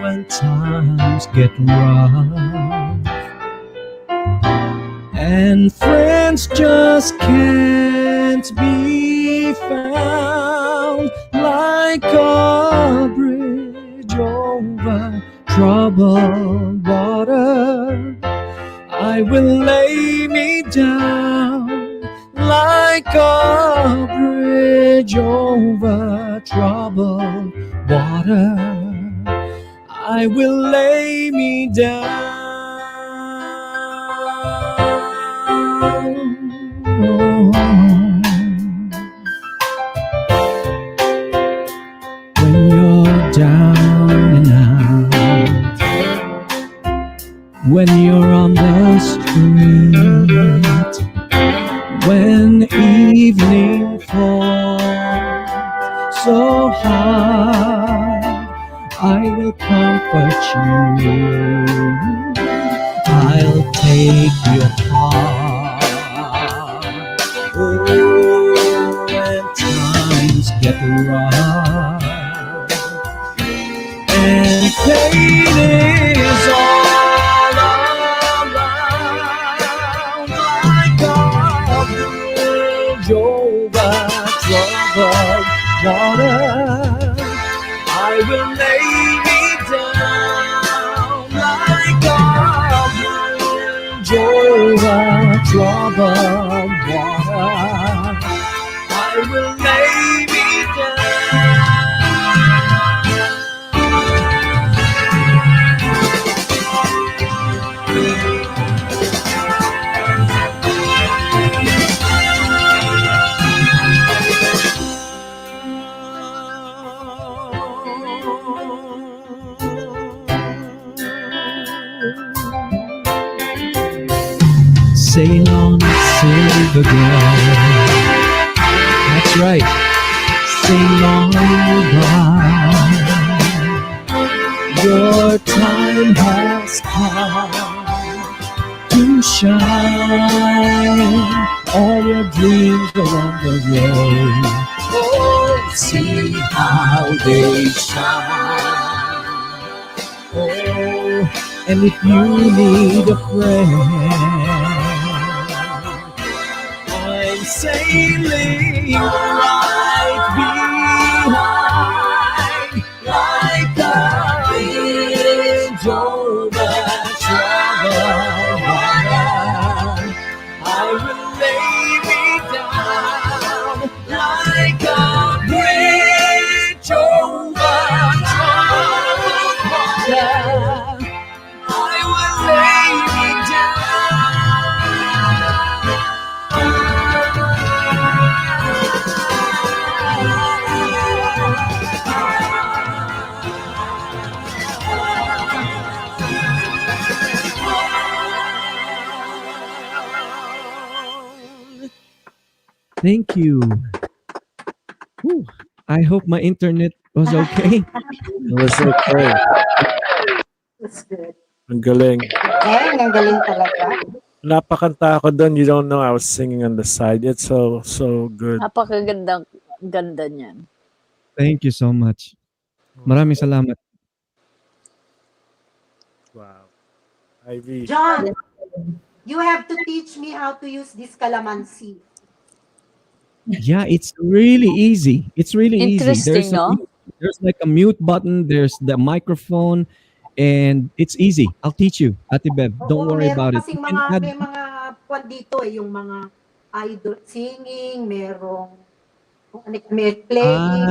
when times get rough and friends just can't be found, like a bridge over troubled water, I will lay me down like a bridge over troubled water. I will lay me down. When you're down and out, when you're on the street, when evening falls so hard, I will comfort you. I'll take your heart. Oh, when times get rough and pain is all around, like a bridge over troubled water, I will lay me down like a bridge over troubled water. I will lay me sail on, silver girl. That's right. Sail on by. Your time has come to shine. All your dreams are on the road. Oh, see how they shine. Oh, and if you need a friend, I'm sailing right behind, like a bridge over troubled water. I will lay me down like a bridge over troubled water. I will lay me Thank you. Whew. I hope my internet was okay. It was okay. That's good. Ang galing. Ang galing talaga. Napakanta ako doon. You don't know I was singing on the side. It's so good. Napakagandang ganda niyan. Thank you so much. Maraming salamat. Wow. Ivy. John, you have to teach me how to use this calamansi. Yeah, it's really easy. It's really easy. Interesting, no? There's like a mute button, there's the microphone, and it's easy. I'll teach you, Ate Bev. Don't worry Meron about it. kasing You can add- may mga kwan dito yung mga idol singing, merong may playing.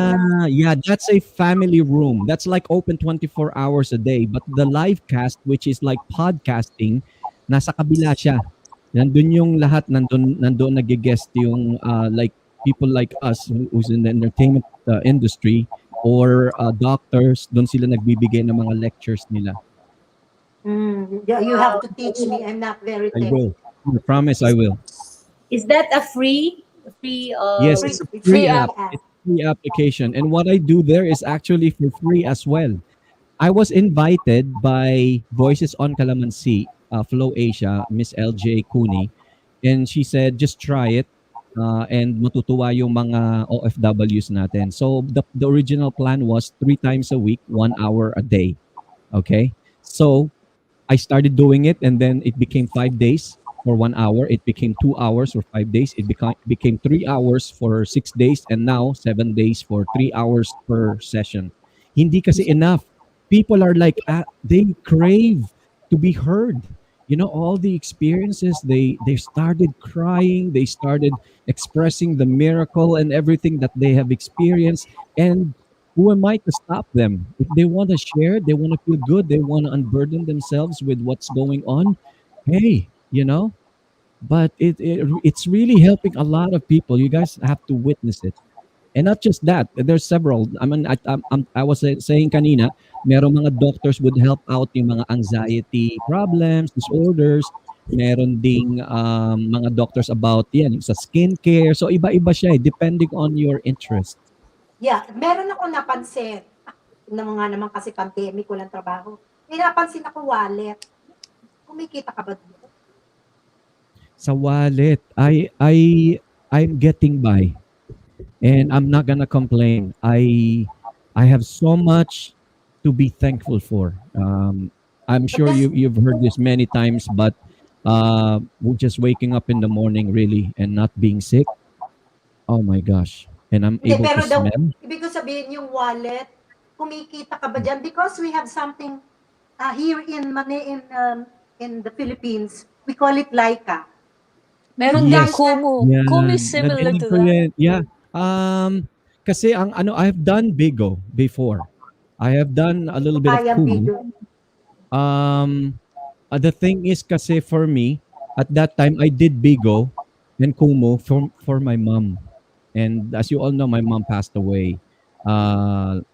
Yeah, that's a family room. That's like open 24 hours a day. But the live cast, which is like podcasting, nasa kabila siya. Nandun yung lahat, nandun nag-guest yung like people like us who's in the entertainment industry or doctors, doon sila nagbibigay ng mga lectures nila. Yeah, you have to teach me. I'm not very I technical. will. I promise I will. Is that a free Yes, it's a free app. It's a free application. And what I do there is actually for free as well. I was invited by Voices on Calamansi, Flow Asia, Miss LJ Cooney, and she said, just try it and matutuwa yung mga OFWs natin. So the original plan was 3 times a week, 1 hour a day. Okay? So I started doing it and then it became 5 days for 1 hour. It became 2 hours for 5 days. It became 3 hours for 6 days and now 7 days for 3 hours per session. Hindi kasi enough. People are like, they crave to be heard. You know, all the experiences, they started crying, they started expressing the miracle and everything that they have experienced. And who am I to stop them? If they want to share, they want to feel good, they want to unburden themselves with what's going on, hey, you know. But it's really helping a lot of people. You guys have to witness it. And not just that, there's several. I mean, I was saying kanina, merong mga doctors would help out yung mga anxiety problems, disorders. Meron ding mga doctors about yan, yung sa skincare. So iba-iba siya depending on your interest. Yeah, meron ako napansin. Na mga naman kasi pandemic, walang trabaho. May napansin ako wallet. Kumikita ka ba dito? Sa wallet, I'm getting by. And I'm not gonna complain. I have so much to be thankful for. I'm sure you've heard this many times, but just waking up in the morning really and not being sick. Oh my gosh! And I'm able to smell. Ibig ko sabihin yung wallet, kumikita ka ba dyan? Because we have something here in the Philippines, we call it Laika. Meron Yes. din Kumu. Yeah, Kumu is similar nadinig to ko that. yan. Yeah. Kasi ang I've done Bigo before. I have done a little bit of Kumu. The thing is kasi for me, at that time I did Bigo and Kumu for my mom. And as you all know, my mom passed away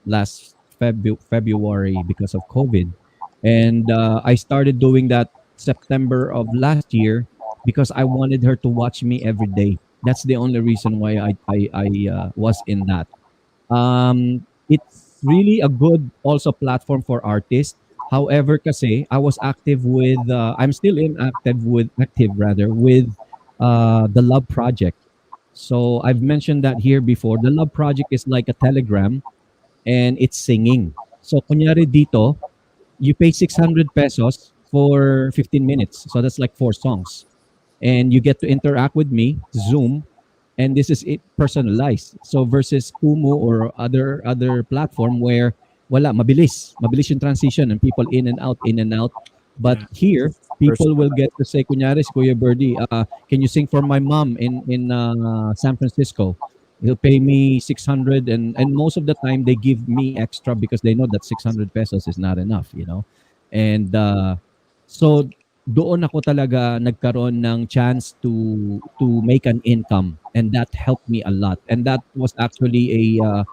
last February because of COVID. And I started doing that September of last year because I wanted her to watch me every day. That's the only reason why I was in that. It's really a good also platform for artists. However, kasi I was active with I'm still active with the Love Project. So I've mentioned that here before. The Love Project is like a telegram and it's singing. So kunyari dito, you pay 600 pesos for 15 minutes. So that's like 4 songs. And you get to interact with me, Zoom, and this is it personalized. So versus Kumu or other platform where wala, mabilis yung transition and people in and out. But here, people will get to say, kunyari si Kuya Birdie, can you sing for my mom in San Francisco? He'll pay me 600 and most of the time they give me extra because they know that 600 pesos is not enough, you know. And so doon ako talaga nagkaroon ng chance to make an income, and that helped me a lot. And that was actually a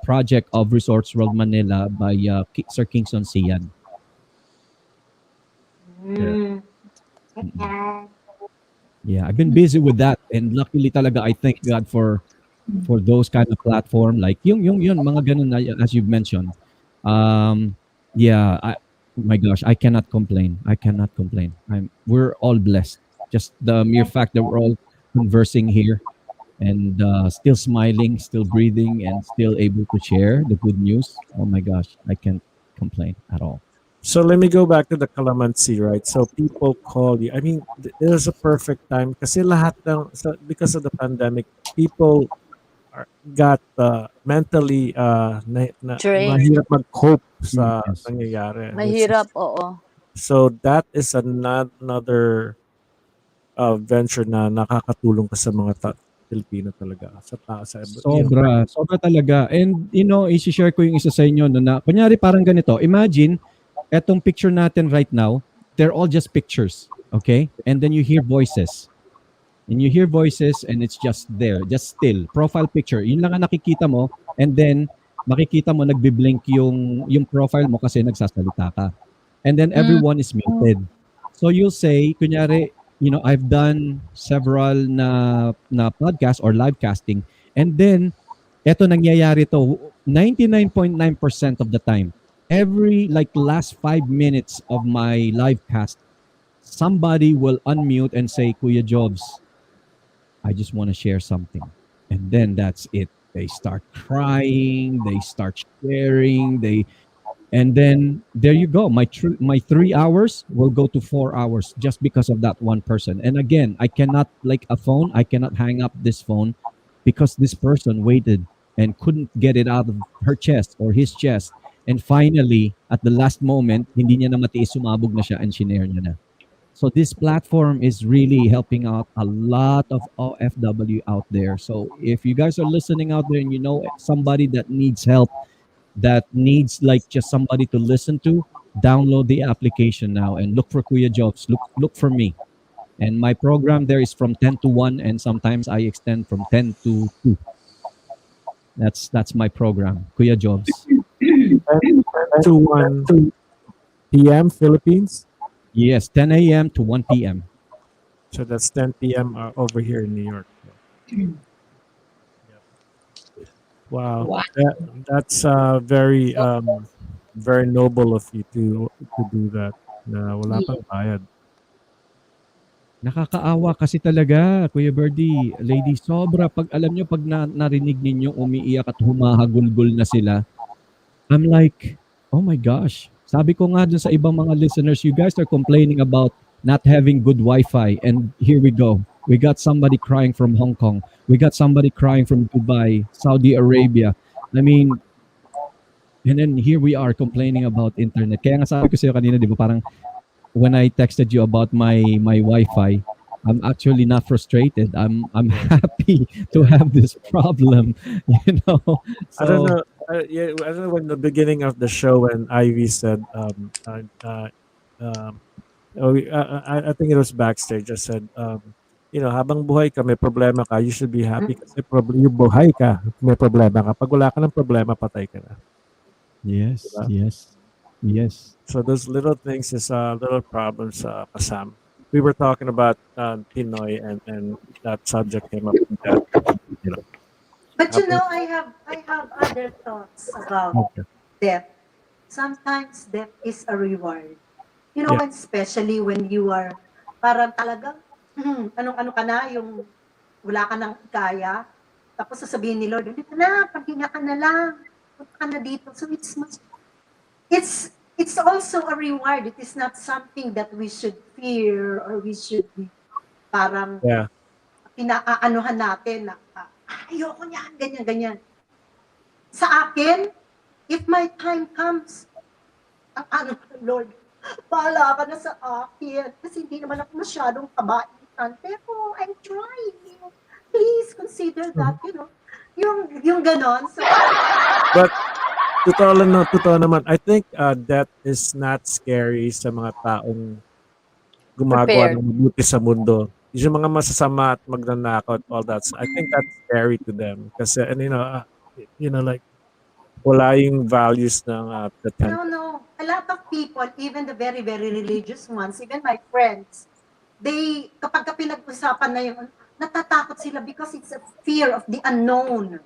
project of Resorts World Manila by Sir Kingston Sian. Yeah, I've been busy with that, and luckily talaga I thank God for for those kind of platform like yung mga ganun na as you've mentioned. Yeah, my gosh, I cannot complain. I cannot complain. We're all blessed. Just the mere fact that we're all conversing here and still smiling, still breathing, and still able to share the good news. Oh my gosh, I can't complain at all. So let me go back to the calamansi, right? So people call you. I mean, it was a perfect time kasi lahat because of the pandemic, people got mentally Drained. mahirap mag-cope sa Yes. nangyayari. Mahirap, oo. So that is another venture na nakakatulong ka sa mga Pilipino talaga. Sa tao, Sobra, sobra talaga. And i-share ko yung isa sa inyo no, na kunyari parang ganito. Imagine etong picture natin right now, they're all just pictures, okay? And then you hear voices. And you hear voices and it's just there, just still. Profile picture, yun lang ang nakikita mo and then makikita mo nagbi-blink yung profile mo kasi nagsasalita ka. And then everyone is muted. So you'll say, kunyari, I've done several na podcast or live casting and then eto nangyayari to 99.9% of the time. Every last 5 minutes of my live cast, somebody will unmute and say, Kuya Jobs, I just want to share something. And then that's it. They start crying, they start sharing, and then there you go. My 3 hours will go to 4 hours just because of that one person. And again, I cannot, like a phone, I cannot hang up this phone because this person waited and couldn't get it out of her chest or his chest. And finally, at the last moment, hindi niya na matiis, sumabog na siya and shinare niya na. So this platform is really helping out a lot of OFW out there. So if you guys are listening out there and you know somebody that needs help, that needs just somebody to listen to, download the application now and look for Kuya Jobs. Look for me. And my program there is from 10 to 1 and sometimes I extend from 10 to 2. That's my program, Kuya Jobs. 10 to 1 p.m. Philippines? Yes, 10 a.m. to 1 p.m. So that's 10 p.m. Over here in New York. Wow, that's very very noble of you to do that. Na wala pang bayad. Nakakaawa kasi talaga, Kuya Birdie, lady, sobra. Pag alam nyo, pag narinig ninyo umiiyak at humahagulgol na sila, I'm like, oh my gosh. Sabi ko nga dun sa ibang mga listeners, you guys are complaining about not having good Wi-Fi. And here we go. We got somebody crying from Hong Kong. We got somebody crying from Dubai, Saudi Arabia. I mean, and then here we are complaining about internet. Kaya nga sabi ko sa'yo kanina, di ba, parang when I texted you about my Wi-Fi, I'm actually not frustrated. I'm happy to have this problem, So, I don't know. I don't know when the beginning of the show when Ivy said, I think it was backstage. I said, habang buhay ka, may problema ka, you should be happy kasi yung buhay ka, may problema ka. Pag wala ka ng problema, patay ka na. Yes, diba? Yes. So those little things is little problems, Kasam. We were talking about Pinoy and that subject came up. But I have other thoughts about death. Sometimes death is a reward. Especially when you are parang talagang anong-ano ka na, yung wala ka nang kaya. Tapos sasabihin ni Lord, dito na, paghinga ka na lang. Punta ka na dito. So it's also a reward. It is not something that we should fear or we should be parang pinaanuhan natin na ayoko niyan, ganyan. Sa akin, if my time comes, Lord, bahala ka na sa akin. Kasi hindi naman ako masyadong kabaitan. Pero I'm trying. Please consider that, yung ganon. So, but totoo naman. I think death is not scary sa mga taong gumagawa ng mabuti sa mundo. Yung mga masasama at magnanakaw all that. I think that's scary to them. Kasi, like, wala yung values ng the No. A lot of people, even the very, very religious ones, even my friends, kapag pinag-usapan na yung, natatakot sila because it's a fear of the unknown.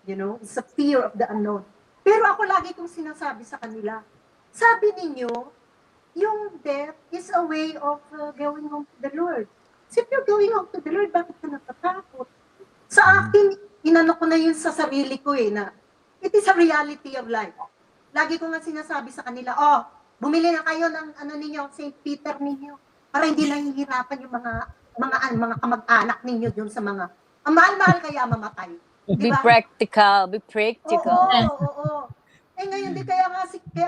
You know, it's a fear of the unknown. Pero ako lagi kong sinasabi sa kanila, sabi ninyo, yung death is a way of going home to the Lord. So if you're going home to the Lord, bakit ka natatakot? Sa akin, inano ko na yun sa sarili ko na it is a reality of life. Lagi ko nga sinasabi sa kanila, bumili na kayo ng ano ninyo, St. Peter ninyo, para hindi nahihirapan yung mga kamag-anak ninyo dun sa mga, ang mahal-mahal kaya mamatay. Be Diba? practical. Be practical. Oo. Ngayon, kaya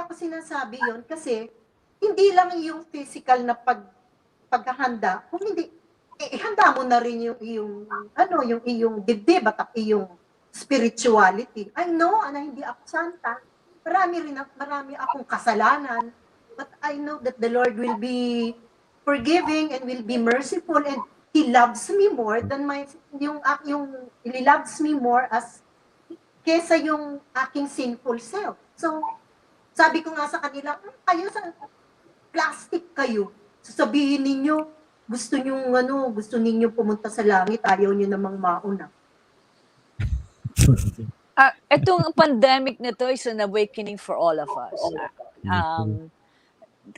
ako sinasabi yun, kasi, hindi lang yung physical na paghahanda, kung hindi, handa mo na rin yung iyong dibdib at iyong spirituality. I know na hindi ako santa. Marami akong kasalanan. But I know that the Lord will be forgiving and will be merciful, and He loves me more than He loves me more as kesa yung aking sinful self. So, sabi ko nga sa kanila, kayo sa plastic kayo. Sasabihin ninyo, gusto ninyo pumunta sa langit, ayaw niyo namang mauna. Itong pandemic na to is an awakening for all of us.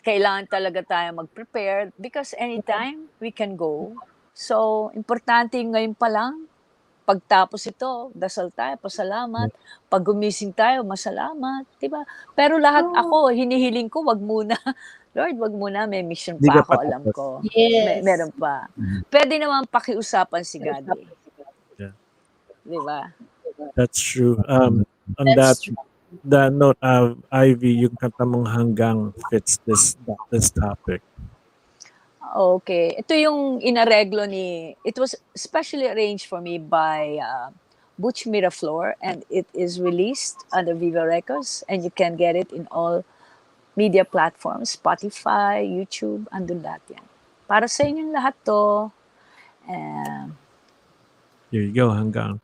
Kailangan talaga tayo mag-prepare because anytime we can go. So, importante ngayon pa lang, pagtapos ito, dasal tayo, pasalamat. Pag gumising tayo, masalamat. Diba? Pero lahat ako, hinihiling ko, wag muna. Lord, wag muna, may mission pa ako, alam ko. Yes. Meron pa. Pwede naman pakiusapan si God. Yeah. Diba? That's true. On that note, Ivy, yung kanta mong hanggang fits this topic. Okay. Ito yung inareglo it was specially arranged for me by Butch Miraflor, and it is released under Viva Records, and you can get it in all media platforms, Spotify, YouTube, andun lahat yan. Para sa inyong lahat to. Here you go, hanggang.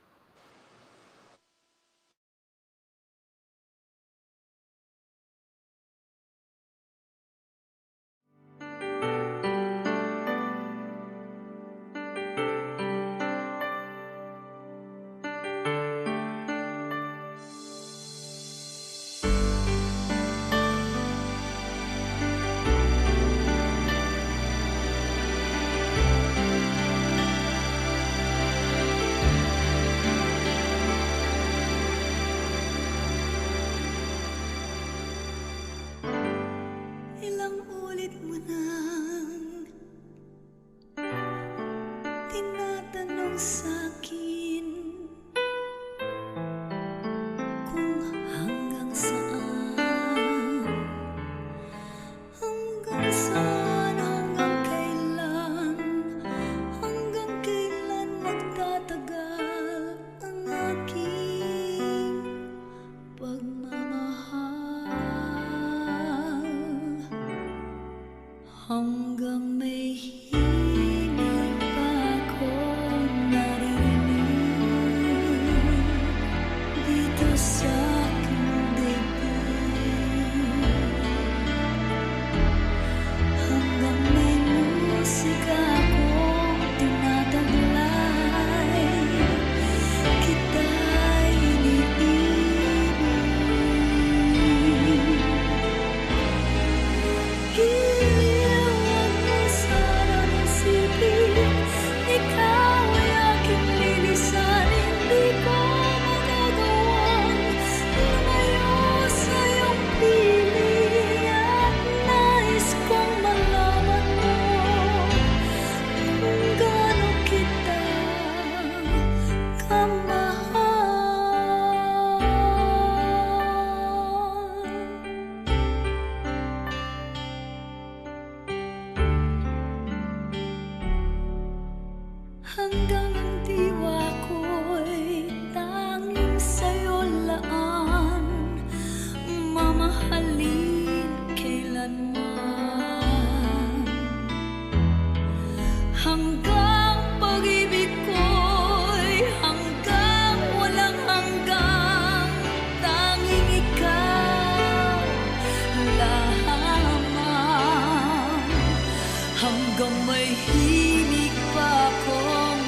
Ilang ulit mo nang tinatanong sa'kin kung hanggang saan, hanggang kailan magtatagal ang aking pagmamahal. Hanggang may himig pa akong naririnig dito sa aking dibdib. Hanggang may musika akong tinataglay, kita'y iniibig. Ikaw ay aking lilisan, hindi ko magagawang lumayo sa iyong piling, at nais kong malaman mo kung gaano kita kamahal. Hanggang ang diwa ko'y tanging sa'yo laan, mamahalin kailanman. Hanggang pag-ibig ko'y hanggang walang hanggang, tanging ikaw lamang. Hanggang may himig pa akong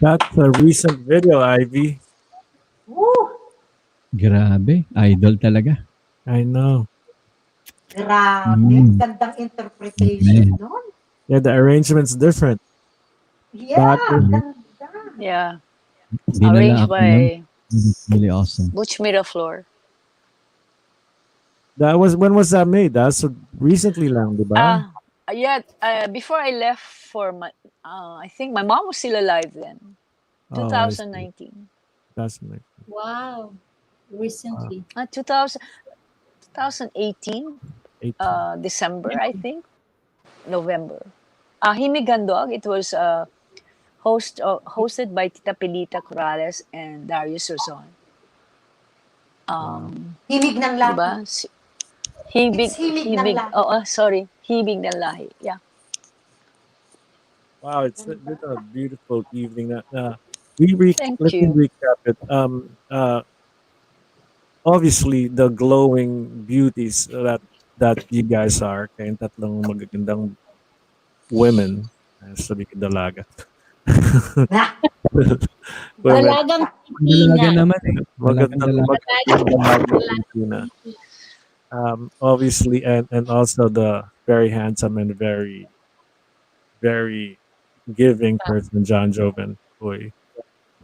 That's a recent video, Ivy. Woo! Grabe, idol talaga. I know. Grabe, Mm. gandang interpretation Man. nun. Yeah, the arrangement's different. Yeah, ganda. Yeah. Dinala Arranged ako nun. by Really awesome. Butch Miraflor. That was when was that made? That's recently lang, di ba? Yeah, before I left for my, I think my mom was still alive then. Oh, I see. 2019. That's nice. Wow. Recently. 2018, 18. December, I think. November. Himigandog, it was hosted by Tita Pelita Corrales and Darius Surzon. Himig ng Di lahi. ba? It's himig ng lahi. Sorry. Hibig ng lahi. Yeah. Wow, it's been a beautiful evening. Thank Let me you. recap it. Obviously, the glowing beauties that you guys are, kayong tatlong magagandang women, sabi ko dalaga. Women. Dalagang Dalaga Pilipina. naman eh. Dalagang Magandang dalaga. dalagang Pilipina. Obviously, and also the very handsome and very, very giving person, John Joven. Boy.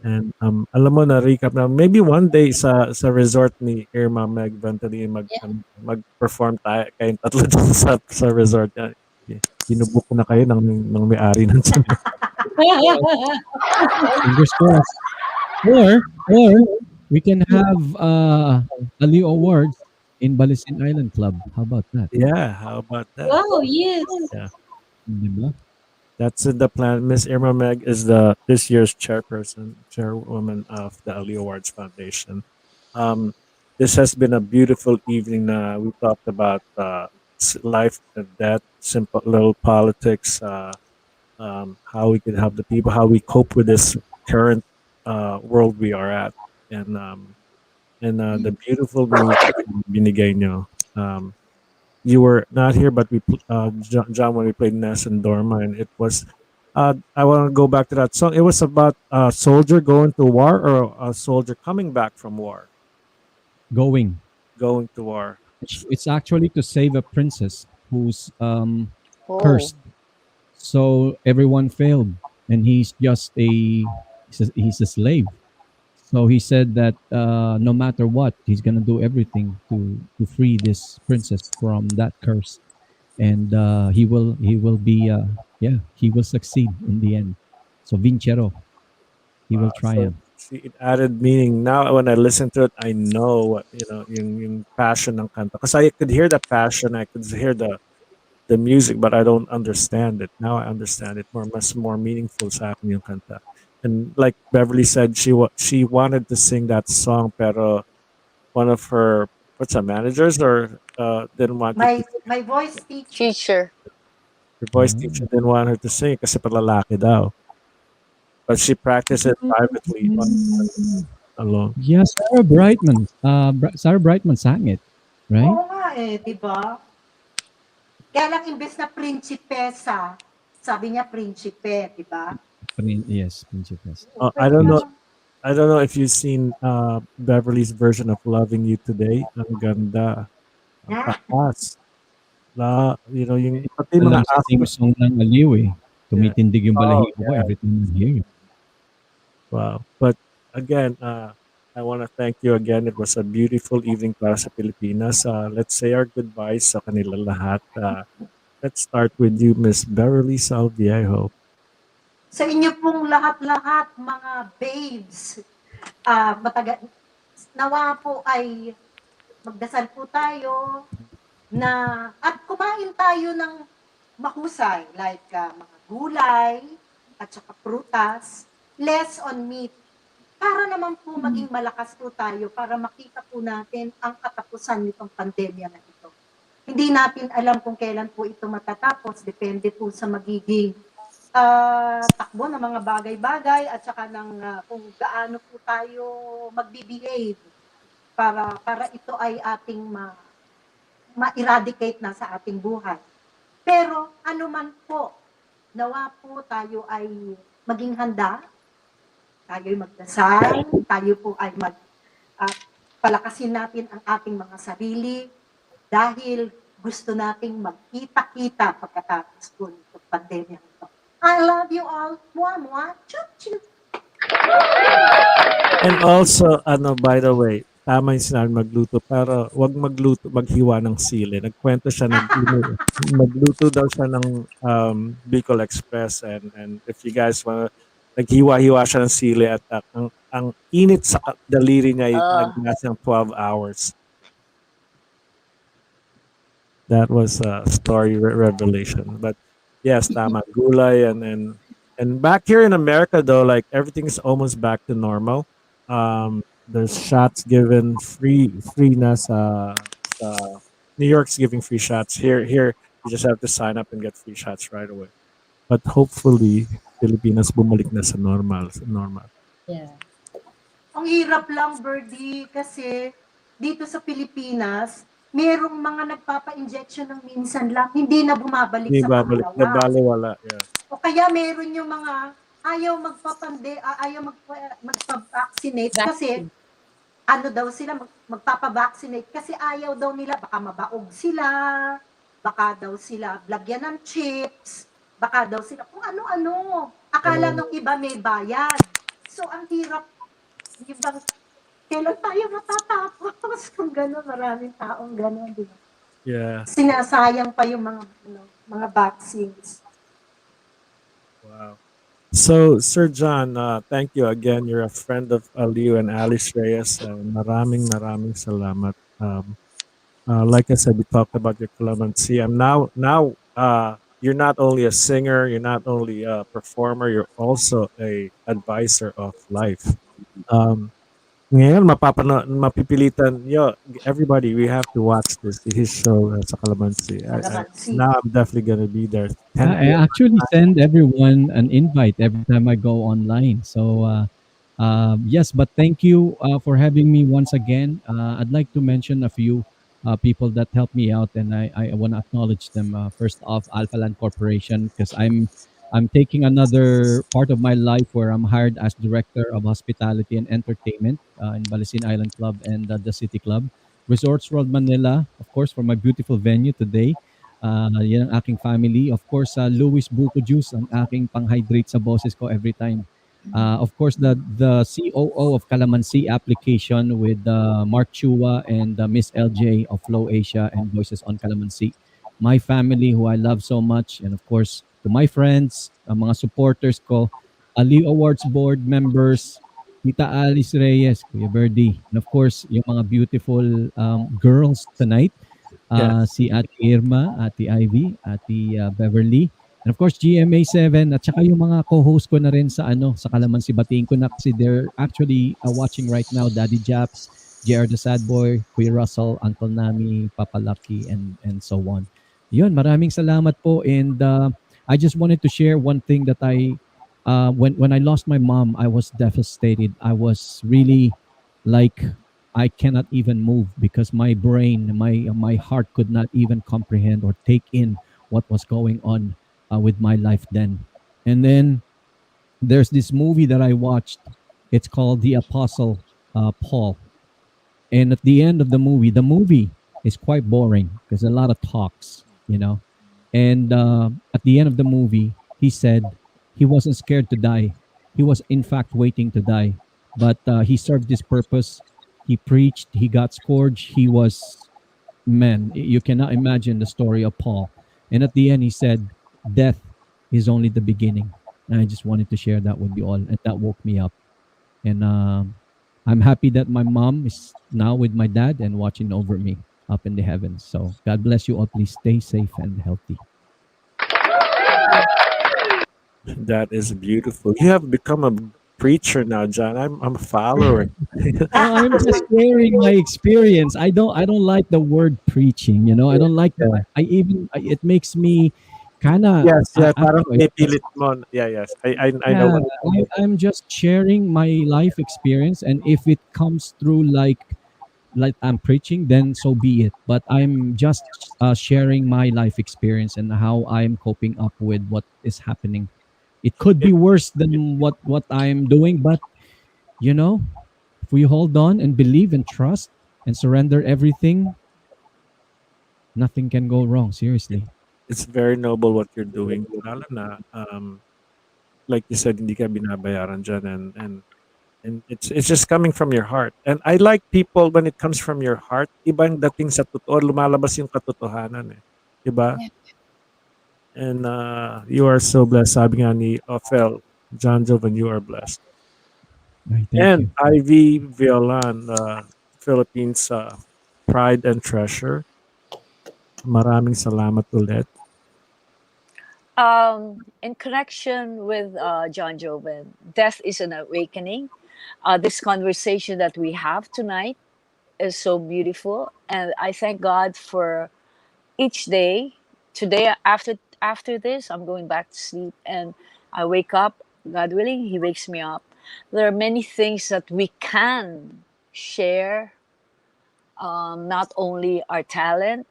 And alam mo na recap na maybe one day sa resort ni Irma Meg Ventani mag-perform tayo kayong tatlo dun sa resort. Binubuk ko na kayo ng may-ari ng Fingers crossed. Or we can have Aliw Awards in Balisin Island Club. How about that? Yeah, how about that? Wow, yes. Yeah. Diba? That's in the plan. Miss Irma Meg is this year's chairwoman of the Ali Awards Foundation. This has been a beautiful evening. We talked about life and death, simple little politics, how we can help the people, how we cope with this current world we are at, and the beautiful music binigay nyo. You were not here, but John, when we played Ness and Dorma, and it was. I want to go back to that song. It was about a soldier going to war or a soldier coming back from war. Going to war. It's actually to save a princess who's Oh. cursed. So everyone failed, and he's just he's a slave. So he said that no matter what, he's gonna do everything to free this princess from that curse, and he will be he will succeed in the end. So Vincero, he will So triumph. see, it added meaning. Now when I listen to it, I know what yung passion ng kanta. Because I could hear the passion, I could hear the music, but I don't understand it. Now I understand it much more meaningful sa akin yung kanta. And like Beverly said, she wanted to sing that song, pero one of her managers or didn't want it to. My voice teacher. Her voice teacher didn't want her to sing kasi palalaki daw. But she practiced it privately alone. Yeah, Sarah Brightman. Sarah Brightman sang it, right? Oo nga di ba? Kaya lang imbes na prinsipesa, sabi niya prinsipe, di ba? Yes, Princess. I don't know. I don't know if you've seen Beverly's version of "Loving You Today." Ang ganda, ang taas. Yung pati mga Alam sa theme song ng Aliw eh. Tumitindig yung balahibo ko every time I hear it. Wow. But again, I want to thank you again. It was a beautiful evening para sa Pilipinas. Let's say our goodbyes sa kanila lahat. Let's start with you, Miss Beverly Salviejo. Sa inyo pong lahat-lahat, mga babes, nawa po ay magdasal po tayo at kumain tayo ng mahusay, like mga gulay at saka prutas, less on meat, para naman po maging malakas po tayo para makita po natin ang katapusan nitong pandemya na ito. Hindi natin alam kung kailan po ito matatapos, depende po sa magiging takbo ng mga bagay-bagay at saka ng kung gaano po tayo magbe-behave para ito ay ating ma-eradicate na sa ating buhay. Pero ano man po nawa po tayo ay maging handa, tayo'y magdasal, tayo po ay palakasin natin ang ating mga sarili dahil gusto nating magkita-kita pagkatapos po ng pandemya ito. I love you all. Mua, mua. Chup, chup. And also, by the way, tama yung sinabi magluto, pero wag magluto, maghiwa ng sili. Nagkwento siya, magluto daw siya ng Bicol Express, and if you guys wanna, naghiwa-hiwa siya ng sili at ang init sa daliri niya ay naglasang 12 hours. That was a story revelation. But yes, tama, gulay and back here in America though, like everything is almost back to normal. There's shots given free na sa New York's giving free shots. Here you just have to sign up and get free shots right away. But hopefully Pilipinas bumalik na sa normal. Yeah. Ang hirap lang, Birdie, kasi dito sa Pilipinas, merong mga nagpapa-injection ng minsan lang, hindi na bumabalik Hindi sa babalik, pangalawa. nabaliwala. Yeah. O kaya meron yung mga ayaw magpa-vaccinate kasi ano daw sila, magpapa-vaccinate kasi ayaw daw nila, baka mabaog sila, baka daw sila lagyan ng chips, baka daw sila kung ano-ano. Akala nung iba may bayad. So, ang hirap, ibang, kailan tayo matatapos? Kung gano'n, maraming taong gano'n, di ba? Yeah. Sinasayang pa yung mga vaccines. Wow. So, Sir John, thank you again. You're a friend of Aliu and Alice Reyes. Maraming salamat. Like I said, we talked about your clemency. I'm now, you're not only a singer, you're not only a performer, you're also a advisor of life. Ngayon, mapipilitan, everybody, we have to watch his show sa Calamansi. Now I'm definitely going to be there. I actually send everyone an invite every time I go online. So, yes, but thank you for having me once again. I'd like to mention a few people that helped me out, and I want to acknowledge them. First off, Alpha Land Corporation, because I'm taking another part of my life where I'm hired as director of hospitality and entertainment in Balisin Island Club and the City Club. Resorts World Manila, of course, for my beautiful venue today. Yan ang aking family. Of course, Louis Buko Juice, ang aking pang-hydrate sa boses ko every time. Of course, the COO of Calamansi application with Mark Chua and Miss LJ of Flow Asia and Voices on Calamansi. My family who I love so much, and of course, to my friends, mga supporters ko, Ali Awards Board members, Tita Alice Reyes, Kuya Birdie, and of course, yung mga beautiful girls tonight, si Ate Irma, Ate Ivy, Ate Beverley, and of course, GMA7, at saka yung mga co-host ko na rin sa Kalamansi. Batiin ko na kasi they're actually watching right now, Daddy Japs, JR the Sad Boy, Kuya Russell, Uncle Nami, Papa Lucky, and so on. Yun, maraming salamat po, and I just wanted to share one thing that when I lost my mom, I was devastated. I was really like, I cannot even move because my brain, my heart could not even comprehend or take in what was going on with my life then. And then there's this movie that I watched. It's called The Apostle Paul. And at the end of the movie is quite boring because a lot of talks, And at the end of the movie, he said he wasn't scared to die. He was, in fact, waiting to die. But he served his purpose. He preached. He got scourged. He was, man, you cannot imagine the story of Paul. And at the end, he said, death is only the beginning. And I just wanted to share that with you all. And that woke me up. And I'm happy that my mom is now with my dad and watching over me up in the heavens. So God bless you all. Please stay safe and healthy. That is beautiful. You have become a preacher now, John. I'm a follower. I'm just sharing my experience. I don't like the word preaching. I don't like that. It makes me kind of parang pipilit mo. Yes. I know. I'm just sharing my life experience, and if it comes through like like I'm preaching, then so be it. But I'm just sharing my life experience and how I'm coping up with what is happening. It could be worse than what I'm doing, but you know, if we hold on and believe and trust and surrender everything, nothing can go wrong. Seriously. It's very noble what you're doing. Lalo na, like you said, hindi ka binabayaran dyan, and it's just coming from your heart. And I like people when it comes from your heart, ibang dating sa totoo, lumalabas yung katotohanan eh. 'Di ba? And you are so blessed. Sabi nga ni Ophel, John Joven, you are blessed. Ay, thank And you. Ivy Violan, Philippines pride and treasure. Maraming salamat ulit. In connection with John Joven, death is an awakening. This conversation that we have tonight is so beautiful, and I thank God for each day. Today, after this, I'm going back to sleep, and I wake up. God willing, He wakes me up. There are many things that we can share. Not only our talent,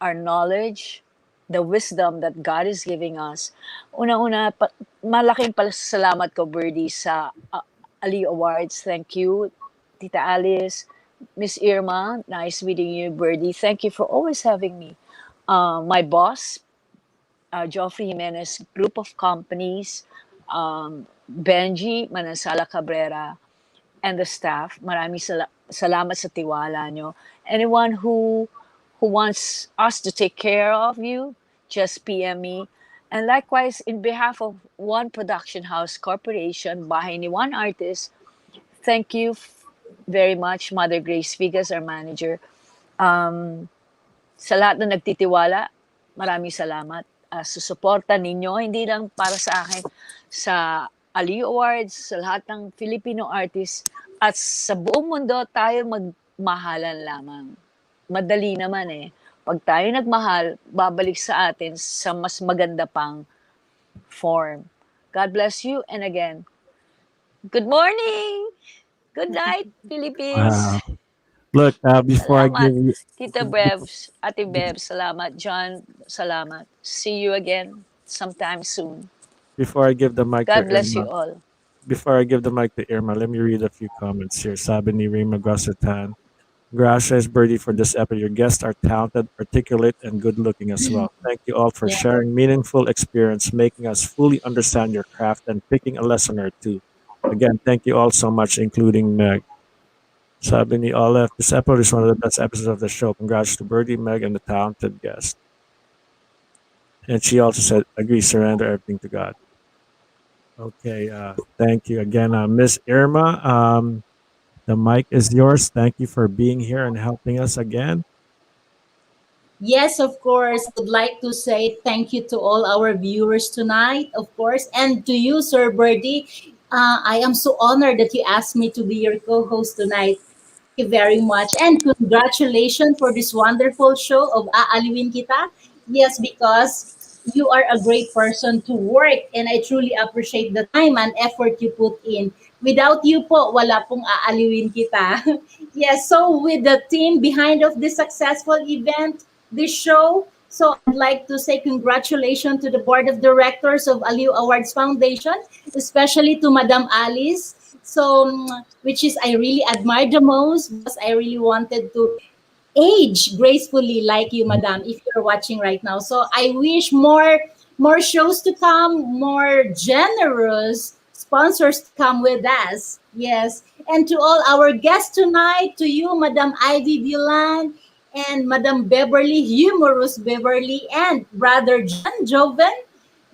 our knowledge, the wisdom that God is giving us. Una-una, malaking salamat ko, Birdie, sa Ali Awards. Thank you, Tita Alice, Miss Irma. Nice meeting you, Birdie. Thank you for always having me. My boss, Joffrey Jimenez Group of Companies, Benji Manansala Cabrera, and the staff. Maraming salamat sa tiwala nyo. Anyone who wants us to take care of you, just PM me. And likewise, in behalf of One Production House Corporation, Bahay ni One Artist, thank you very much, Mother Grace Vigas, our manager. Sa lahat na nagtitiwala, maraming salamat. Sa suporta ninyo, hindi lang para sa akin, sa Ali Awards, sa lahat ng Filipino artists, at sa buong mundo, tayo magmahalan lamang. Madali naman eh. Pag tayo nagmahal, babalik sa atin sa mas maganda pang form. God bless you, and again, good morning! Good night, Philippines! Wow. Look, before I give Salamat, you, Tita Bebs, Ate Bebs, salamat. John, salamat. See you again sometime soon. before I give the mic to God bless you Irma, all. before I give the mic to Irma, let me read a few comments here. Sabi ni Rima Gossertan, gracias, Birdie, for this episode. Your guests are talented, articulate, and good looking as well. Thank you all for Yeah. sharing meaningful experience, making us fully understand your craft, and picking a lesson or two. Again, thank you all so much, including Meg. Sabi ni Olaf, this episode is one of the best episodes of the show. Congrats to Birdie, Meg, and the talented guest. And she also said, agree, surrender everything to God. Okay, thank you again, Miss Irma. The mic is yours. Thank you for being here and helping us again. Yes, of course. Would like to say thank you to all our viewers tonight, of course, and to you, Sir Birdie. I am so honored that you asked me to be your co-host tonight. Thank you very much, and congratulations for this wonderful show of aALIWin Kita. Yes, because you are a great person to work, and I truly appreciate the time and effort you put in. Without you po, wala pong aaliwin kita. Yes, so with the team behind of this successful event, this show, so I'd like to say congratulations to the board of directors of Aliw Awards Foundation, especially to Madam Alice. So, which is I really admire the most because I really wanted to age gracefully like you, madam, if you're watching right now. So I wish more shows to come, more generous sponsors to come with us. Yes. And to all our guests tonight, to you, Madam Ivy Violan and Madam Beverley, humorous Beverley, and Brother John Joven,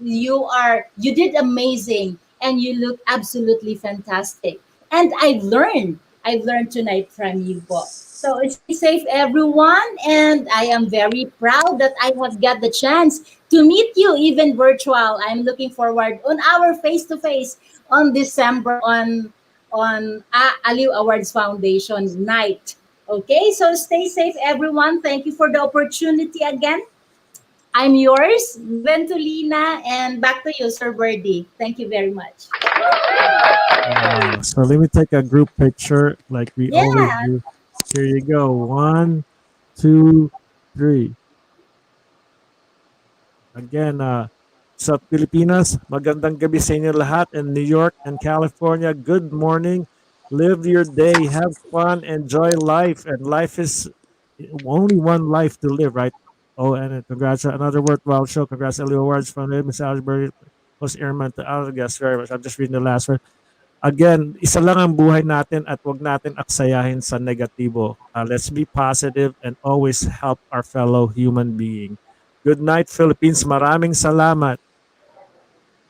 you did amazing and you look absolutely fantastic. And I've learned tonight from you po. So stay safe, everyone. And I am very proud that I have got the chance to meet you, even virtual. I'm looking forward on our face to face on December on Aliw Awards Foundation night. Okay, so stay safe, everyone. Thank you for the opportunity again. I'm yours, Ventolina, and back to you, Sir Birdie. Thank you very much. So let me take a group picture like we always Yeah. do. Here you go. 1, 2, 3. Again, sa Pilipinas, magandang gabi sa inyo lahat. In New York and California, good morning. Live your day, have fun, enjoy life. And life is only one life to live, right? Oh, and congrats on another worthwhile show. Congrats, Elio Awards from Miss Salisbury, Host Irma, to our guests very much. I'm just reading the last word. Again, isa lang ang buhay natin at wag natin aksayahin sa negatibo. Let's be positive and always help our fellow human being. Good night, Philippines. Maraming salamat.